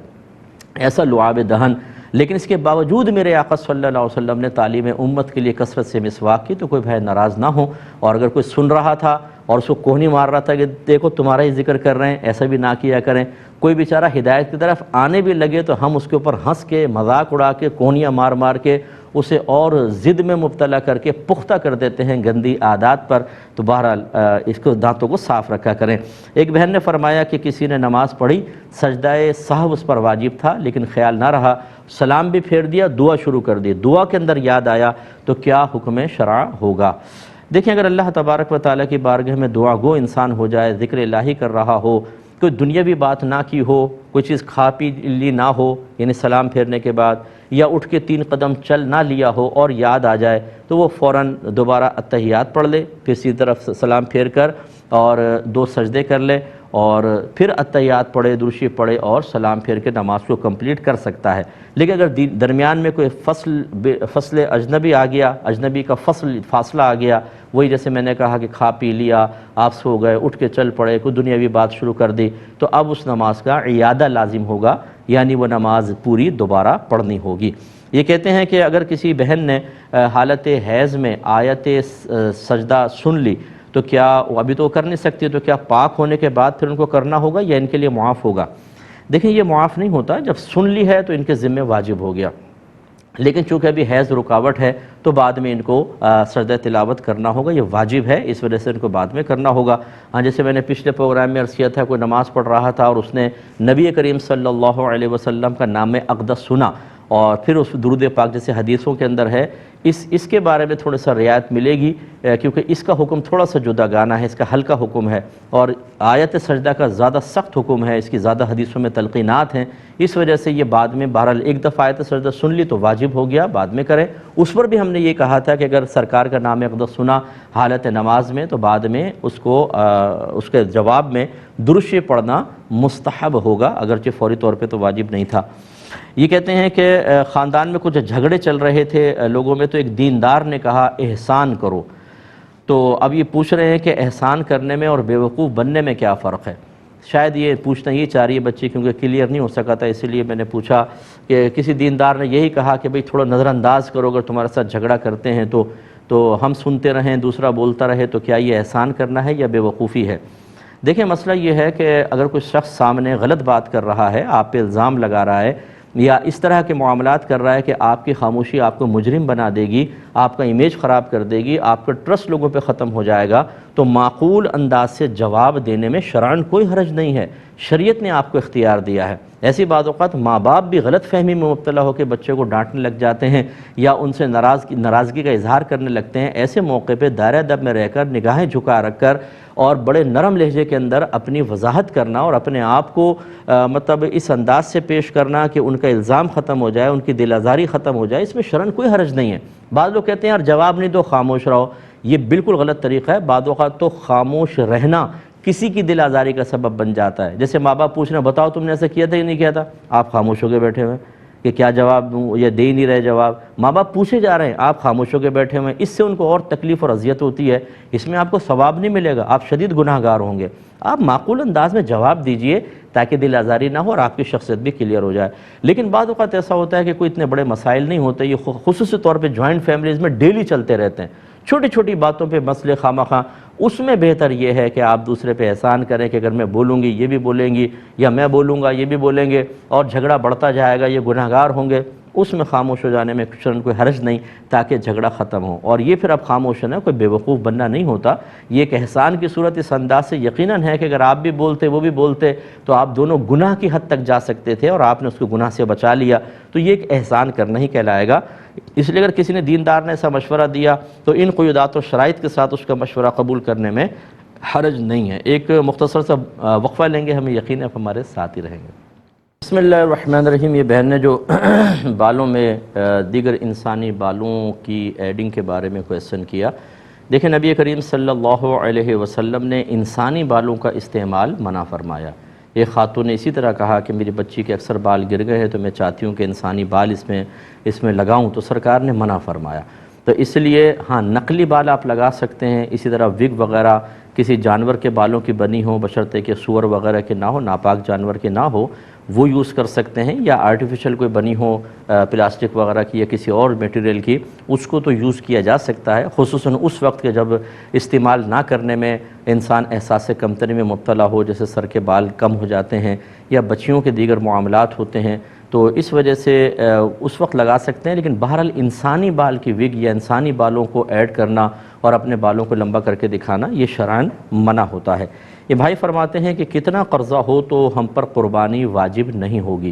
ایسا لعاب دہن۔ لیکن اس کے باوجود میرے آقا صلی اللہ علیہ وسلم نے تعلیم امت کے لیے کثرت سے مسواک کی، تو کوئی بھائی ناراض نہ ہو، اور اگر کوئی سن رہا تھا اور اس کو کوہنی مار رہا تھا کہ دیکھو تمہارا ہی ذکر کر رہے ہیں، ایسا بھی نہ کیا کریں۔ کوئی بیچارہ ہدایت کی طرف آنے بھی لگے تو ہم اس کے اوپر ہنس کے مذاق اڑا کے کونیاں مار مار کے اسے اور ضد میں مبتلا کر کے پختہ کر دیتے ہیں گندی عادات پر، تو بہرحال اس کو دانتوں کو صاف رکھا کریں۔ ایک بہن نے فرمایا کہ کسی نے نماز پڑھی، سجدہ سہو اس پر واجب تھا لیکن خیال نہ رہا، سلام بھی پھیر دیا، دعا شروع کر دی، دعا کے اندر یاد آیا تو کیا حکم شرع ہوگا؟ دیکھیں اگر اللہ تبارک و تعالیٰ کی بارگاہ میں دعا گو انسان ہو جائے، ذکر الہی کر رہا ہو، کوئی دنیاوی بات نہ کی ہو، کوئی چیز کھا پی لی نہ ہو یعنی سلام پھیرنے کے بعد، یا اٹھ کے 3 قدم چل نہ لیا ہو اور یاد آ جائے تو وہ فوراً دوبارہ اتحیات پڑھ لے، پھر اسی طرف سلام پھیر کر اور 2 سجدے کر لے، اور پھر اتحیات پڑھے، درود شریف پڑھے اور سلام پھیر کے نماز کو کمپلیٹ کر سکتا ہے۔ لیکن اگر درمیان میں کوئی فصل اجنبی آ گیا، اجنبی کا فاصلہ آ گیا، وہی جیسے میں نے کہا کہ کھا پی لیا، آپ سو گئے، اٹھ کے چل پڑے، کوئی دنیاوی بات شروع کر دی، تو اب اس نماز کا اعادہ لازم ہوگا، یعنی وہ نماز پوری دوبارہ پڑھنی ہوگی۔ یہ کہتے ہیں کہ اگر کسی بہن نے حالت حیض میں آیت سجدہ سن لی تو کیا وہ ابھی تو کر نہیں سکتی، تو کیا پاک ہونے کے بعد پھر ان کو کرنا ہوگا یا ان کے لیے معاف ہوگا؟ دیکھیں یہ معاف نہیں ہوتا، جب سن لی ہے تو ان کے ذمہ واجب ہو گیا، لیکن چونکہ ابھی حیض رکاوٹ ہے تو بعد میں ان کو سجدہ تلاوت کرنا ہوگا، یہ واجب ہے، اس وجہ سے ان کو بعد میں کرنا ہوگا۔ ہاں جیسے میں نے پچھلے پروگرام میں عرض کیا تھا، کوئی نماز پڑھ رہا تھا اور اس نے نبی کریم صلی اللہ علیہ وسلم کا نام اقدس سنا، اور پھر اس درود پاک جیسے حدیثوں کے اندر ہے، اس کے بارے میں تھوڑا سا رعایت ملے گی، کیونکہ اس کا حکم تھوڑا سا جدا گانا ہے، اس کا ہلکا حکم ہے، اور آیت سجدہ کا زیادہ سخت حکم ہے، اس کی زیادہ حدیثوں میں تلقینات ہیں، اس وجہ سے یہ بعد میں بہرحال ایک دفعہ آیت سجدہ سن لی تو واجب ہو گیا، بعد میں کریں۔ اس پر بھی ہم نے یہ کہا تھا کہ اگر سرکار کا نام اقدس سنا حالت نماز میں تو بعد میں اس کو اس کے جواب میں درود شریف پڑھنا مستحب ہوگا، اگرچہ فوری طور پہ تو واجب نہیں تھا۔ یہ کہتے ہیں کہ خاندان میں کچھ جھگڑے چل رہے تھے لوگوں میں، تو ایک دیندار نے کہا احسان کرو، تو اب یہ پوچھ رہے ہیں کہ احسان کرنے میں اور بیوقوف بننے میں کیا فرق ہے؟ شاید یہ پوچھنا یہ چاہ رہی ہے بچی، کیونکہ کلیئر نہیں ہو سکا تھا، اسی لیے میں نے پوچھا کہ کسی دیندار نے یہی کہا کہ بھئی تھوڑا نظر انداز کرو، اگر تمہارے ساتھ جھگڑا کرتے ہیں تو ہم سنتے رہیں، دوسرا بولتا رہے، تو کیا یہ احسان کرنا ہے یا بیوقوفی ہے؟ دیکھیں مسئلہ یہ ہے کہ اگر کوئی شخص سامنے غلط بات کر رہا ہے، آپ پہ الزام لگا رہا ہے، یا اس طرح کے معاملات کر رہا ہے کہ آپ کی خاموشی آپ کو مجرم بنا دے گی، آپ کا امیج خراب کر دے گی، آپ کا ٹرسٹ لوگوں پہ ختم ہو جائے گا، تو معقول انداز سے جواب دینے میں شرعاً کوئی حرج نہیں ہے، شریعت نے آپ کو اختیار دیا ہے۔ ایسی بعض اوقات ماں باپ بھی غلط فہمی میں مبتلا ہو کے بچے کو ڈانٹنے لگ جاتے ہیں یا ان سے ناراضگی کا اظہار کرنے لگتے ہیں۔ ایسے موقع پہ دائرہ ادب میں رہ کر، نگاہیں جھکا رکھ کر اور بڑے نرم لہجے کے اندر اپنی وضاحت کرنا اور اپنے آپ کو مطلب اس انداز سے پیش کرنا کہ ان کا الزام ختم ہو جائے، ان کی دل آزاری ختم ہو جائے، اس میں شرعاً کوئی حرج نہیں ہے۔ بعض لوگ کہتے ہیں یار جواب نہیں دو، خاموش رہو، یہ بالکل غلط طریقہ ہے۔ بعض اوقات تو خاموش رہنا کسی کی دل آزاری کا سبب بن جاتا ہے۔ جیسے ماں باپ پوچھ رہے ہیں بتاؤ تم نے ایسا کیا تھا یا نہیں کیا تھا، آپ خاموش ہو کے بیٹھے ہوئے کہ کیا جواب دوں، یا دے ہی نہیں رہے جواب، ماں باپ پوچھے جا رہے ہیں آپ خاموش ہو کے بیٹھے ہوئے ہیں، اس سے ان کو اور تکلیف اور اذیت ہوتی ہے، اس میں آپ کو ثواب نہیں ملے گا، آپ شدید گناہ گار ہوں گے۔ آپ معقول انداز میں جواب دیجئے تاکہ دل آزاری نہ ہو اور آپ کی شخصیت بھی کلیئر ہو جائے۔ لیکن بعض اوقات ایسا ہوتا ہے کہ کوئی اتنے بڑے مسائل نہیں ہوتے، یہ خصوصی طور پہ جوائنٹ فیملیز میں ڈیلی چلتے رہتے ہیں، چھوٹی چھوٹی باتوں پہ مسئلے خواہ، اس میں بہتر یہ ہے کہ آپ دوسرے پہ احسان کریں کہ اگر میں بولوں گی یہ بھی بولیں گی، یا میں بولوں گا یہ بھی بولیں گے، اور جھگڑا بڑھتا جائے گا، یہ گناہ گار ہوں گے، اس میں خاموش ہو جانے میں شرعاً کوئی حرج نہیں تاکہ جھگڑا ختم ہو۔ اور یہ پھر اب خاموش ہونا کوئی بیوقوف بننا نہیں ہوتا، یہ ایک احسان کی صورت اس انداز سے یقیناً ہے کہ اگر آپ بھی بولتے وہ بھی بولتے تو آپ دونوں گناہ کی حد تک جا سکتے تھے اور آپ نے اس کو گناہ سے بچا لیا، تو یہ ایک احسان کرنا ہی کہلائے گا۔ اس لیے اگر کسی نے دیندار نے ایسا مشورہ دیا تو ان قیودات و شرائط کے ساتھ اس کا مشورہ قبول کرنے میں حرج نہیں ہے۔ ایک مختصر سا وقفہ لیں گے، ہمیں یقین ہے آپ ہمارے ساتھ ہی رہیں گے۔ بسم اللہ الرحمن الرحیم۔ یہ بہن نے جو بالوں میں دیگر انسانی بالوں کی ایڈنگ کے بارے میں کویسچن کیا، دیکھیں نبی کریم صلی اللہ علیہ وسلم نے انسانی بالوں کا استعمال منع فرمایا۔ ایک خاتون نے اسی طرح کہا کہ میری بچی کے اکثر بال گر گئے ہیں تو میں چاہتی ہوں کہ انسانی بال اس میں لگاؤں، تو سرکار نے منع فرمایا۔ تو اس لیے ہاں نقلی بال آپ لگا سکتے ہیں، اسی طرح وگ وغیرہ کسی جانور کے بالوں کی بنی ہو، بشرطے کہ سور وغیرہ کے نہ ہو، ناپاک جانور کے نہ ہو، وہ یوز کر سکتے ہیں، یا آرٹیفیشل کوئی بنی ہو پلاسٹک وغیرہ کی یا کسی اور میٹیریل کی، اس کو تو یوز کیا جا سکتا ہے، خصوصاً اس وقت کہ جب استعمال نہ کرنے میں انسان احساس کمتری میں مبتلا ہو، جیسے سر کے بال کم ہو جاتے ہیں یا بچیوں کے دیگر معاملات ہوتے ہیں، تو اس وجہ سے اس وقت لگا سکتے ہیں۔ لیکن بہرحال انسانی بال کی وگ یا انسانی بالوں کو ایڈ کرنا اور اپنے بالوں کو لمبا کر کے دکھانا یہ شرعاً منع ہوتا ہے۔ یہ بھائی فرماتے ہیں کہ کتنا قرضہ ہو تو ہم پر قربانی واجب نہیں ہوگی؟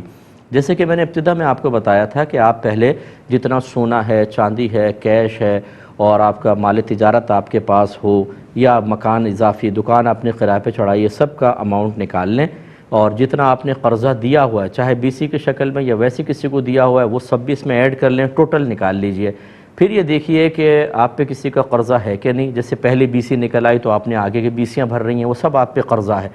جیسے کہ میں نے ابتدا میں آپ کو بتایا تھا کہ آپ پہلے جتنا سونا ہے، چاندی ہے، کیش ہے اور آپ کا مال تجارت آپ کے پاس ہو یا مکان اضافی دکان اپنے کرائے پہ چڑھائیے، سب کا اماؤنٹ نکال لیں، اور جتنا آپ نے قرضہ دیا ہوا ہے چاہے BC کی شکل میں یا ویسے کسی کو دیا ہوا ہے وہ سب بھی اس میں ایڈ کر لیں، ٹوٹل نکال لیجئے۔ پھر یہ دیکھیے کہ آپ پہ کسی کا قرضہ ہے کہ نہیں، جیسے پہلی BC نکل آئی تو آپ نے آگے کی BCیاں بھر رہی ہیں، وہ سب آپ پہ قرضہ ہے،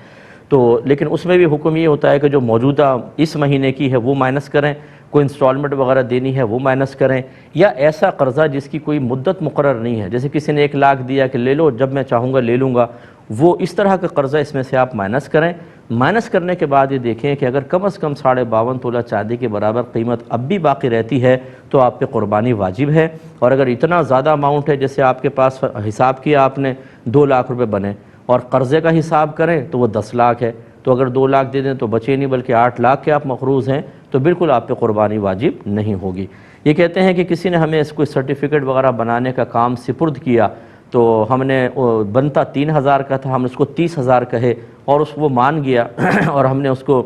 تو لیکن اس میں بھی حکم یہ ہوتا ہے کہ جو موجودہ اس مہینے کی ہے وہ مائنس کریں، کوئی انسٹالمنٹ وغیرہ دینی ہے وہ مائنس کریں، یا ایسا قرضہ جس کی کوئی مدت مقرر نہیں ہے، جیسے کسی نے 1 لاکھ دیا کہ لے لو جب میں چاہوں گا لے لوں گا، وہ اس طرح کا قرضہ اس میں سے آپ مائنس کریں۔ مائنس کرنے کے بعد یہ دیکھیں کہ اگر کم از کم 52.5 تولہ چاندی کے برابر قیمت اب بھی باقی رہتی ہے تو آپ پہ قربانی واجب ہے، اور اگر اتنا زیادہ اماؤنٹ ہے جیسے آپ کے پاس حساب کیا آپ نے 2 لاکھ روپے بنے اور قرضے کا حساب کریں تو وہ 10 لاکھ ہے، تو اگر 2 لاکھ دے دیں تو بچے نہیں بلکہ 8 لاکھ کے آپ مقروض ہیں، تو بالکل آپ پہ قربانی واجب نہیں ہوگی۔ یہ کہتے ہیں کہ کسی نے ہمیں اس کوئی سرٹیفکیٹ وغیرہ بنانے کا کام سپرد کیا، تو ہم نے بنتا 3,000 کا تھا، ہم نے اس کو 30,000 کہے اور وہ مان گیا اور ہم نے اس کو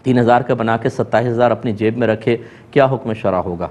3,000 کا بنا کے 27,000 اپنی جیب میں رکھے، کیا حکم شرع ہوگا؟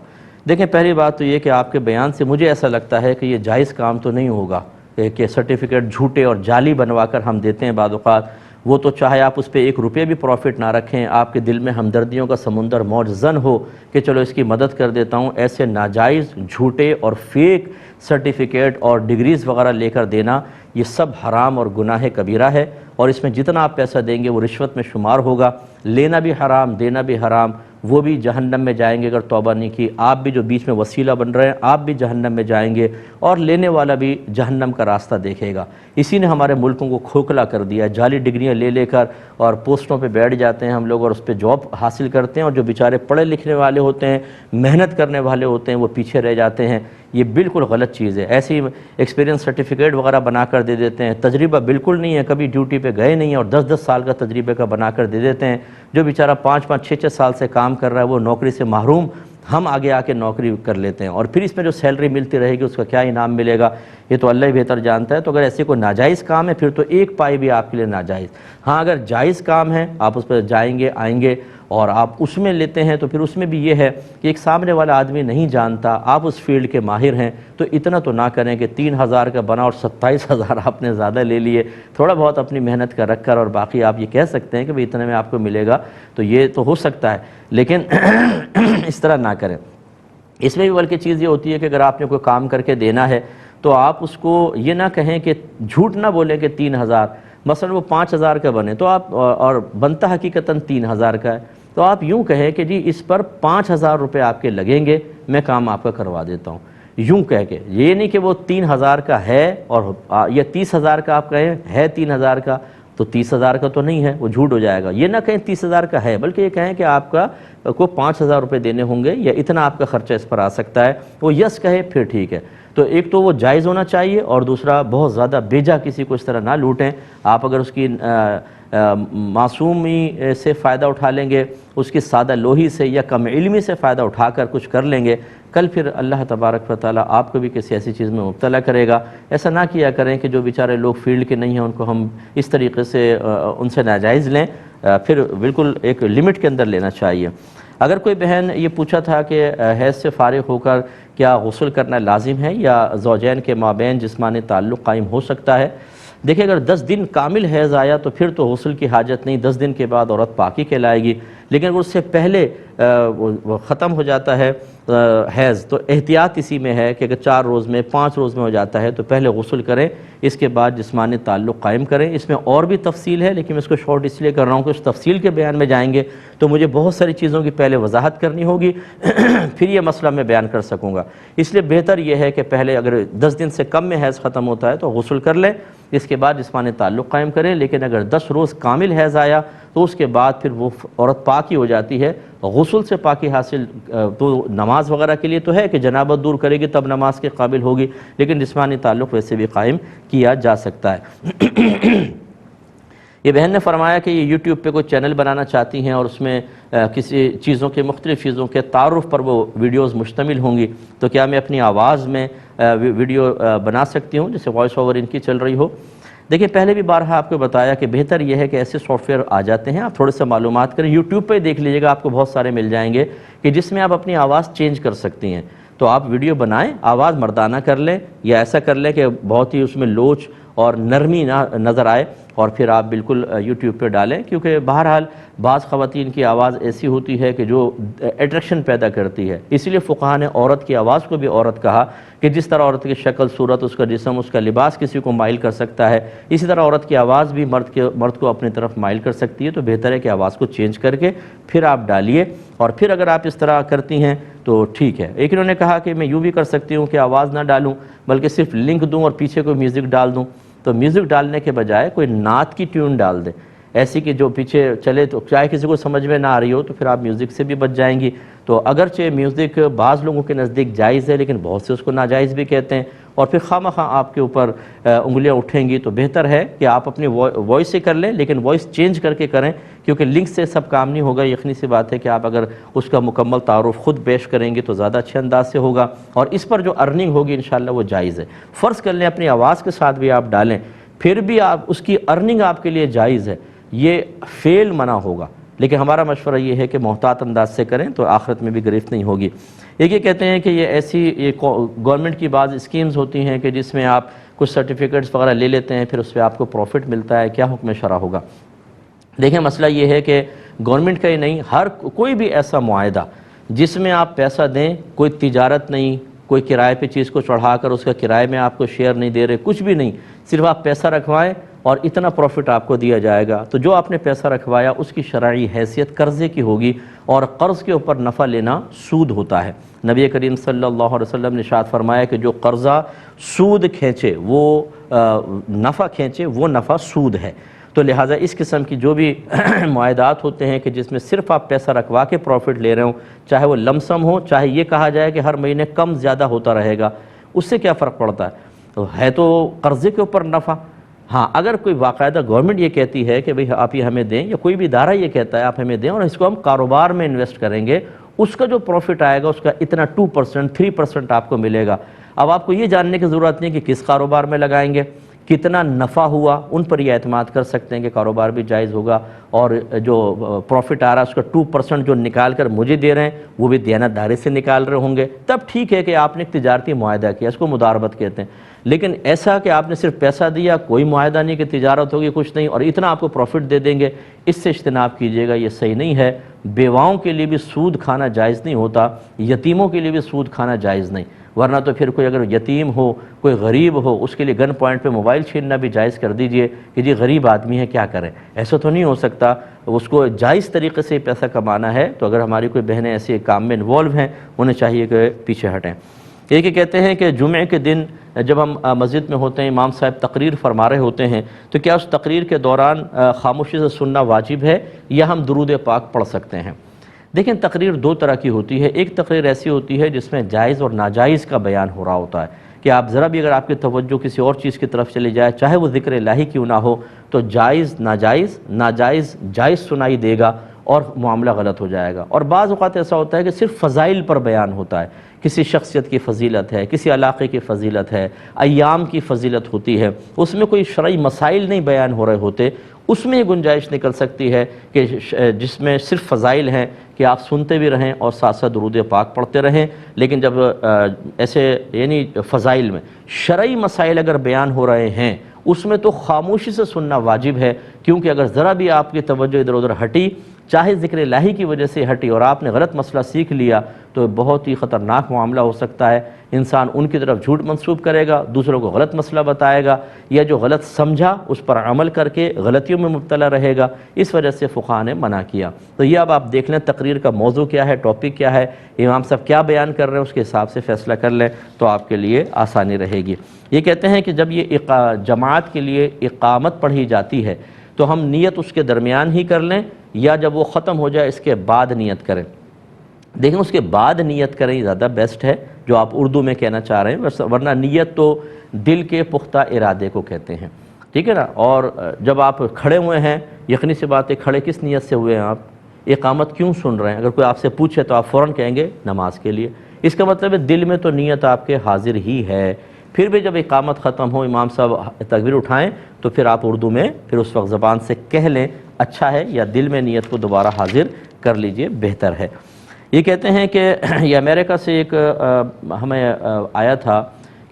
دیکھیں پہلی بات تو یہ کہ آپ کے بیان سے مجھے ایسا لگتا ہے کہ یہ جائز کام تو نہیں ہوگا کہ سرٹیفکیٹ جھوٹے اور جعلی بنوا کر ہم دیتے ہیں بعض اوقات، وہ تو چاہے آپ اس پہ 1 روپے بھی پروفٹ نہ رکھیں، آپ کے دل میں ہمدردیوں کا سمندر موج زن ہو کہ چلو اس کی مدد کر دیتا ہوں، ایسے ناجائز جھوٹے اور فیک سرٹیفکیٹ اور ڈگریز وغیرہ لے کر دینا یہ سب حرام اور گناہ کبیرہ ہے، اور اس میں جتنا آپ پیسہ دیں گے وہ رشوت میں شمار ہوگا، لینا بھی حرام دینا بھی حرام، وہ بھی جہنم میں جائیں گے اگر توبہ نہیں کی، آپ بھی جو بیچ میں وسیلہ بن رہے ہیں آپ بھی جہنم میں جائیں گے، اور لینے والا بھی جہنم کا راستہ دیکھے گا۔ اسی نے ہمارے ملکوں کو کھوکھلا کر دیا، جعلی ڈگریاں لے کر اور پوسٹوں پہ بیٹھ جاتے ہیں ہم لوگ اور اس پہ جاب حاصل کرتے ہیں، اور جو بیچارے پڑھے لکھنے والے ہوتے ہیں، محنت کرنے والے ہوتے ہیں، وہ پیچھے رہ جاتے ہیں۔ یہ بالکل غلط چیز ہے، ایسی ایکسپیرینس سرٹیفکیٹ وغیرہ بنا کر دے دیتے ہیں، تجربہ بالکل نہیں ہے، کبھی ڈیوٹی پہ گئے نہیں ہیں اور 10 سال کا تجربے کا بنا کر دے دیتے ہیں، جو بیچارہ 5 6 سال سے کام کر رہا ہے وہ نوکری سے محروم ہم آگے آ کے نوکری کر لیتے ہیں اور پھر اس میں جو سیلری ملتی رہے گی اس کا کیا انعام ملے گا یہ تو اللہ ہی بہتر جانتا ہے۔ تو اگر ایسے کوئی ناجائز کام ہے پھر تو ایک پائی بھی آپ کے لیے ناجائز۔ ہاں اگر جائز کام ہے آپ اس پر جائیں گے آئیں گے اور آپ اس میں لیتے ہیں تو پھر اس میں بھی یہ ہے کہ ایک سامنے والا آدمی نہیں جانتا، آپ اس فیلڈ کے ماہر ہیں، تو اتنا تو نہ کریں کہ 3000 کا بنا اور 27,000 آپ نے زیادہ لے لیے۔ تھوڑا بہت اپنی محنت کا رکھ کر اور باقی آپ یہ کہہ سکتے ہیں کہ اتنے میں آپ کو ملے گا، تو یہ تو ہو سکتا ہے، لیکن اس طرح نہ کریں۔ اس میں بھی بلکہ چیز یہ ہوتی ہے کہ اگر آپ نے کوئی کام کر کے دینا ہے تو آپ اس کو یہ نہ کہیں کہ جھوٹ نہ بولیں کہ 3000، مثلا وہ 5000 کا بنے تو آپ اور بنتا حقیقتاً 3000 کا ہے تو آپ یوں کہیں کہ جی اس پر 5000 روپے آپ کے لگیں گے، میں کام آپ کا کروا دیتا ہوں، یوں کہہ کے، یہ نہیں کہ وہ 3000 کا ہے اور یا 30,000 کا آپ کہیں ہے 3000 کا تو 30,000 کا تو نہیں ہے، وہ جھوٹ ہو جائے گا۔ یہ نہ کہیں 30,000 کا ہے، بلکہ یہ کہیں کہ آپ کا کو 5000 روپے دینے ہوں گے یا اتنا آپ کا خرچہ اس پر آ سکتا ہے، وہ یس کہے پھر ٹھیک ہے۔ تو ایک تو وہ جائز ہونا چاہیے اور دوسرا بہت زیادہ بیجا کسی کو اس طرح نہ لوٹیں۔ آپ اگر اس کی معصومی سے فائدہ اٹھا لیں گے، اس کی سادہ لوہی سے یا کم علمی سے فائدہ اٹھا کر کچھ کر لیں گے، کل پھر اللہ تبارک و تعالیٰ آپ کو بھی کسی ایسی چیز میں مبتلا کرے گا۔ ایسا نہ کیا کریں کہ جو بیچارے لوگ فیلڈ کے نہیں ہیں ان کو ہم اس طریقے سے ان سے ناجائز لیں، پھر بالکل ایک لمٹ کے اندر لینا چاہیے۔ اگر کوئی بہن یہ پوچھا تھا کہ حیض سے فارغ ہو کر کیا غسل کرنا لازم ہے یا زوجین کے مابین جسمانی تعلق قائم ہو سکتا ہے؟ دیکھیں اگر 10 دن کامل حیض آیا تو پھر تو غسل کی حاجت نہیں، 10 دن کے بعد عورت پاکی کہلائے گی، لیکن اگر اس سے پہلے ختم ہو جاتا ہے حیض تو احتیاط اسی میں ہے کہ اگر 4 روز میں 5 روز میں ہو جاتا ہے تو پہلے غسل کریں، اس کے بعد جسمانی تعلق قائم کریں۔ اس میں اور بھی تفصیل ہے لیکن میں اس کو شارٹ اس لیے کر رہا ہوں کہ اس تفصیل کے بیان میں جائیں گے تو مجھے بہت ساری چیزوں کی پہلے وضاحت کرنی ہوگی پھر یہ مسئلہ میں بیان کر سکوں گا۔ اس لیے بہتر یہ ہے کہ پہلے اگر 10 دن سے کم میں حیض ختم ہوتا ہے تو غسل کر لیں، اس کے بعد جسمانی تعلق قائم کریں، لیکن اگر 10 روز کامل حیض آیا تو اس کے بعد پھر وہ عورت پاکی ہو جاتی ہے۔ غسل سے پاکی حاصل تو نماز وغیرہ کے لیے تو ہے کہ جنابت دور کرے گی تب نماز کے قابل ہوگی، لیکن جسمانی تعلق ویسے بھی قائم کیا جا سکتا ہے۔ یہ بہن نے فرمایا کہ یہ یوٹیوب پہ کوئی چینل بنانا چاہتی ہیں اور اس میں کسی چیزوں کے مختلف چیزوں کے تعارف پر وہ ویڈیوز مشتمل ہوں گی، تو کیا میں اپنی آواز میں ویڈیو بنا سکتی ہوں جیسے وائس اوور ان کی چل رہی ہو؟ دیکھیں پہلے بھی بارہا آپ کو بتایا کہ بہتر یہ ہے کہ ایسے سافٹ ویئر آ جاتے ہیں، آپ تھوڑے سے معلومات کریں، یوٹیوب پہ دیکھ لیجیے گا آپ کو بہت سارے مل جائیں گے کہ جس میں آپ اپنی آواز چینج کر سکتی ہیں۔ تو آپ ویڈیو بنائیں، آواز مردانہ کر لیں یا ایسا کر لیں کہ بہت ہی اس میں لوچ اور نرمی نظر آئے اور پھر آپ بالکل یوٹیوب پہ ڈالیں، کیونکہ بہرحال بعض خواتین کی آواز ایسی ہوتی ہے کہ جو اٹریکشن پیدا کرتی ہے، اسی لیے فقہاء نے عورت کی آواز کو بھی عورت کہا کہ جس طرح عورت کی شکل صورت، اس کا جسم، اس کا لباس کسی کو مائل کر سکتا ہے، اسی طرح عورت کی آواز بھی مرد کو اپنی طرف مائل کر سکتی ہے۔ تو بہتر ہے کہ آواز کو چینج کر کے پھر آپ ڈالیے، اور پھر اگر آپ اس طرح کرتی ہیں تو ٹھیک ہے۔ ایک انہوں نے کہا کہ میں یوں بھی کر سکتی ہوں کہ آواز نہ ڈالوں بلکہ صرف لنک دوں اور پیچھے کوئی میوزک ڈال دوں، تو میوزک ڈالنے کے بجائے کوئی نعت کی ٹیون ڈال دیں ایسی کہ جو پیچھے چلے، تو چاہے کسی کو سمجھ میں نہ آ رہی ہو تو پھر آپ میوزک سے بھی بچ جائیں گی۔ تو اگرچہ میوزک بعض لوگوں کے نزدیک جائز ہے لیکن بہت سے اس کو ناجائز بھی کہتے ہیں، اور پھر خواہ مخواہ آپ کے اوپر انگلیاں اٹھیں گی، تو بہتر ہے کہ آپ اپنی وائس سے کر لیں لیکن وائس چینج کر کے کریں، کیونکہ لنک سے سب کام نہیں ہوگا۔ یقینی سی بات ہے کہ آپ اگر اس کا مکمل تعارف خود پیش کریں گے تو زیادہ اچھے انداز سے ہوگا، اور اس پر جو ارننگ ہوگی انشاءاللہ وہ جائز ہے۔ فرض کر لیں اپنی آواز کے ساتھ بھی آپ ڈالیں، پھر بھی آپ اس کی ارننگ آپ کے لیے جائز ہے، یہ فیل منع ہوگا، لیکن ہمارا مشورہ یہ ہے کہ محتاط انداز سے کریں تو آخرت میں بھی گرفت نہیں ہوگی۔ ایک یہ کہتے ہیں کہ یہ ایسی گورنمنٹ کی بعض اسکیمز ہوتی ہیں کہ جس میں آپ کچھ سرٹیفکیٹس وغیرہ لے لیتے ہیں، پھر اس پہ آپ کو پروفٹ ملتا ہے، کیا حکم شرع ہوگا؟ دیکھیں مسئلہ یہ ہے کہ گورنمنٹ کا ہی نہیں، ہر کوئی بھی ایسا معاہدہ جس میں آپ پیسہ دیں، کوئی تجارت نہیں، کوئی کرائے پہ چیز کو چڑھا کر اس کا کرائے میں آپ کو شیئر نہیں دے رہے، کچھ بھی نہیں، صرف آپ پیسہ رکھوائیں اور اتنا پروفٹ آپ کو دیا جائے گا، تو جو آپ نے پیسہ رکھوایا اس کی شرعی حیثیت قرضے کی ہوگی، اور قرض کے اوپر نفع لینا سود ہوتا ہے۔ نبی کریم صلی اللہ علیہ وسلم نے ارشاد فرمایا کہ جو قرضہ سود کھینچے، وہ نفع کھینچے، وہ نفع سود ہے۔ تو لہٰذا اس قسم کی جو بھی معاہدات ہوتے ہیں کہ جس میں صرف آپ پیسہ رکھوا کے پروفٹ لے رہے ہوں، چاہے وہ لمسم ہو، چاہے یہ کہا جائے کہ ہر مہینے کم زیادہ ہوتا رہے گا، اس سے کیا فرق پڑتا ہے تو قرضے کے اوپر نفع۔ ہاں اگر کوئی باقاعدہ گورنمنٹ یہ کہتی ہے کہ بھئی آپ یہ ہمیں دیں، یا کوئی بھی ادارہ یہ کہتا ہے آپ ہمیں دیں اور اس کو ہم کاروبار میں انویسٹ کریں گے، اس کا جو پروفٹ آئے گا اس کا اتنا 2%, 3% آپ کو ملے گا۔ اب آپ کو یہ جاننے کی ضرورت نہیں کہ کس کاروبار میں لگائیں گے، کتنا نفع ہوا، ان پر یہ اعتماد کر سکتے ہیں کہ کاروبار بھی جائز ہوگا، اور جو پروفٹ آ رہا ہے اس کا 2% جو نکال کر مجھے دے رہے ہیں وہ بھی دیانتداری سے نکال رہے ہوں گے، تب ٹھیک ہے کہ آپ نے ایک تجارتی معاہدہ کیا، اس کو مداربت کہتے ہیں۔ لیکن ایسا کہ آپ نے صرف پیسہ دیا، کوئی معاہدہ نہیں کہ تجارت ہوگی کچھ نہیں، اور اتنا آپ کو پروفٹ دے دیں گے، اس سے اجتناب کیجیے گا، یہ صحیح نہیں ہے۔ بیواؤں کے لیے بھی سود کھانا جائز نہیں ہوتا، یتیموں کے لیے بھی سود کھانا جائز نہیں، ورنہ تو پھر کوئی اگر یتیم ہو، کوئی غریب ہو، اس کے لیے گن پوائنٹ پہ موبائل چھیننا بھی جائز کر دیجئے کہ جی غریب آدمی ہے کیا کریں، ایسا تو نہیں ہو سکتا، اس کو جائز طریقے سے پیسہ کمانا ہے۔ تو اگر ہماری کوئی بہنیں ایسے کام میں انوالو ہیں، انہیں چاہیے کہ پیچھے ہٹیں۔ ایک یہ کہتے ہیں کہ جمعے کے دن جب ہم مسجد میں ہوتے ہیں، امام صاحب تقریر فرما رہے ہوتے ہیں، تو کیا اس تقریر کے دوران خاموشی سے سننا واجب ہے یا ہم درود پاک پڑھ سکتے ہیں؟ دیکھیں تقریر دو طرح کی ہوتی ہے، ایک تقریر ایسی ہوتی ہے جس میں جائز اور ناجائز کا بیان ہو رہا ہوتا ہے کہ آپ ذرا بھی اگر آپ کی توجہ کسی اور چیز کی طرف چلی جائے، چاہے وہ ذکر الہی کیوں نہ ہو، تو جائز ناجائز، ناجائز جائز سنائی دے گا اور معاملہ غلط ہو جائے گا۔ اور بعض اوقات ایسا ہوتا ہے کہ صرف فضائل پر بیان ہوتا ہے، کسی شخصیت کی فضیلت ہے، کسی علاقے کی فضیلت ہے، ایام کی فضیلت ہوتی ہے، اس میں کوئی شرعی مسائل نہیں بیان ہو رہے ہوتے، اس میں یہ گنجائش نکل سکتی ہے کہ جس میں صرف فضائل ہیں کہ آپ سنتے بھی رہیں اور ساتھ ساتھ درود پاک پڑھتے رہیں۔ لیکن جب ایسے یعنی فضائل میں شرعی مسائل اگر بیان ہو رہے ہیں، اس میں تو خاموشی سے سننا واجب ہے، کیونکہ اگر ذرا بھی آپ کی توجہ ادھر ادھر ہٹی، چاہے ذکر الہی کی وجہ سے ہٹی، اور آپ نے غلط مسئلہ سیکھ لیا، تو بہت ہی خطرناک معاملہ ہو سکتا ہے۔ انسان ان کی طرف جھوٹ منسوب کرے گا، دوسروں کو غلط مسئلہ بتائے گا، یا جو غلط سمجھا اس پر عمل کر کے غلطیوں میں مبتلا رہے گا۔ اس وجہ سے فقہاء نے منع کیا۔ تو یہ اب آپ دیکھ لیں تقریر کا موضوع کیا ہے، ٹاپک کیا ہے، امام صاحب کیا بیان کر رہے ہیں، اس کے حساب سے فیصلہ کر لیں تو آپ کے لیے آسانی رہے گی۔ یہ کہتے ہیں کہ جب یہ جماعت کے لیے اقامت پڑھی جاتی ہے تو ہم نیت اس کے درمیان ہی کر لیں یا جب وہ ختم ہو جائے اس کے بعد نیت کریں؟ دیکھیں اس کے بعد نیت کریں زیادہ بیسٹ ہے، جو آپ اردو میں کہنا چاہ رہے ہیں، ورنہ نیت تو دل کے پختہ ارادے کو کہتے ہیں، ٹھیک ہے نا۔ اور جب آپ کھڑے ہوئے ہیں، یقینی سی بات ہے کھڑے کس نیت سے ہوئے ہیں آپ، اقامت کیوں سن رہے ہیں؟ اگر کوئی آپ سے پوچھے تو آپ فوراً کہیں گے نماز کے لیے، اس کا مطلب ہے دل میں تو نیت آپ کے حاضر ہی ہے۔ پھر بھی جب اقامت ختم ہو، امام صاحب تکبیر اٹھائیں، تو پھر آپ اردو میں پھر اس وقت زبان سے کہہ لیں اچھا ہے، یا دل میں نیت کو دوبارہ حاضر کر لیجئے بہتر ہے۔ یہ کہتے ہیں کہ یہ امریکہ سے ایک ہمیں آیا تھا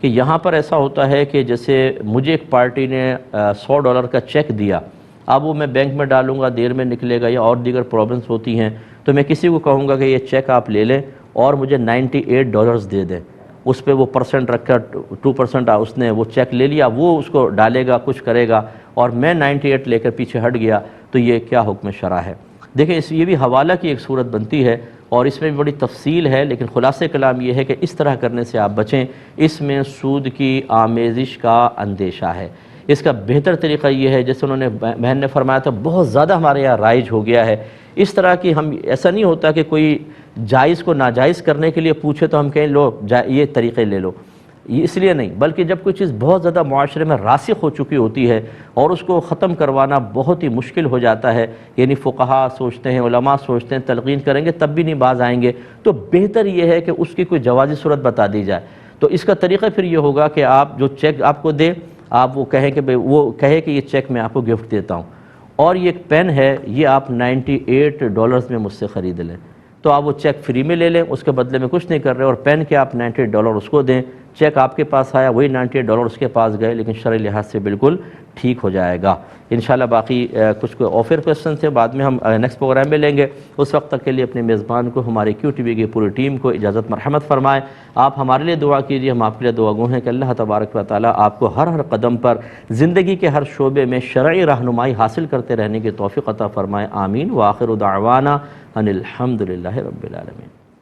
کہ یہاں پر ایسا ہوتا ہے کہ جیسے مجھے ایک پارٹی نے $100 کا چیک دیا، اب وہ میں بینک میں ڈالوں گا، دیر میں نکلے گا، یا اور دیگر پرابلمس ہوتی ہیں، تو میں کسی کو کہوں گا کہ یہ چیک آپ لے لیں اور مجھے $98 دے دیں، اس پہ وہ پرسنٹ رکھ کر 2% اس نے وہ چیک لے لیا، وہ اس کو ڈالے گا، کچھ کرے گا، اور میں 98 لے کر پیچھے ہٹ گیا، تو یہ کیا حکم شرع ہے؟ دیکھیں یہ بھی حوالہ کی ایک صورت بنتی ہے، اور اس میں بھی بڑی تفصیل ہے، لیکن خلاصہ کلام یہ ہے کہ اس طرح کرنے سے آپ بچیں، اس میں سود کی آمیزش کا اندیشہ ہے۔ اس کا بہتر طریقہ یہ ہے، جیسے انہوں نے بہن نے فرمایا تھا، بہت زیادہ ہمارے یہاں رائج ہو گیا ہے اس طرح کی، ہم ایسا نہیں ہوتا کہ کوئی جائز کو ناجائز کرنے کے لیے پوچھے تو ہم کہیں لو یہ طریقے لے لو، اس لیے نہیں، بلکہ جب کوئی چیز بہت زیادہ معاشرے میں راسخ ہو چکی ہوتی ہے اور اس کو ختم کروانا بہت ہی مشکل ہو جاتا ہے، یعنی فقہاء سوچتے ہیں، علماء سوچتے ہیں تلقین کریں گے تب بھی نہیں باز آئیں گے، تو بہتر یہ ہے کہ اس کی کوئی جوازی صورت بتا دی جائے۔ تو اس کا طریقہ پھر یہ ہوگا کہ آپ جو چیک آپ کو دے، آپ وہ کہیں کہ وہ کہے کہ یہ چیک میں آپ کو گفٹ دیتا ہوں، اور یہ ایک پین ہے، یہ آپ $98 میں مجھ سے خرید لیں، تو آپ وہ چیک فری میں لے لیں، اس کے بدلے میں کچھ نہیں کر رہے، اور پین کے آپ $98 اس کو دیں، چیک آپ کے پاس آیا، وہی $98 اس کے پاس گئے، لیکن شرعی لحاظ سے بالکل ٹھیک ہو جائے گا۔ انشاءاللہ باقی کچھ آفر کویسچن تھے، بعد میں ہم نیکسٹ پروگرام میں لیں گے۔ اس وقت تک کے لیے اپنے میزبان کو، ہمارے QTV کی پوری ٹیم کو اجازت مرحمت فرمائیں۔ آپ ہمارے لیے دعا کیجیے، ہم آپ کے لیے دعا گو ہیں کہ اللہ تبارک و تعالیٰ آپ کو ہر قدم پر زندگی کے ہر شعبے میں شرعی رہنمائی حاصل کرتے رہنے کی توفیق عطا فرمائے، آمین۔ وآخر دعوانا ان الحمد للہ رب العالمین۔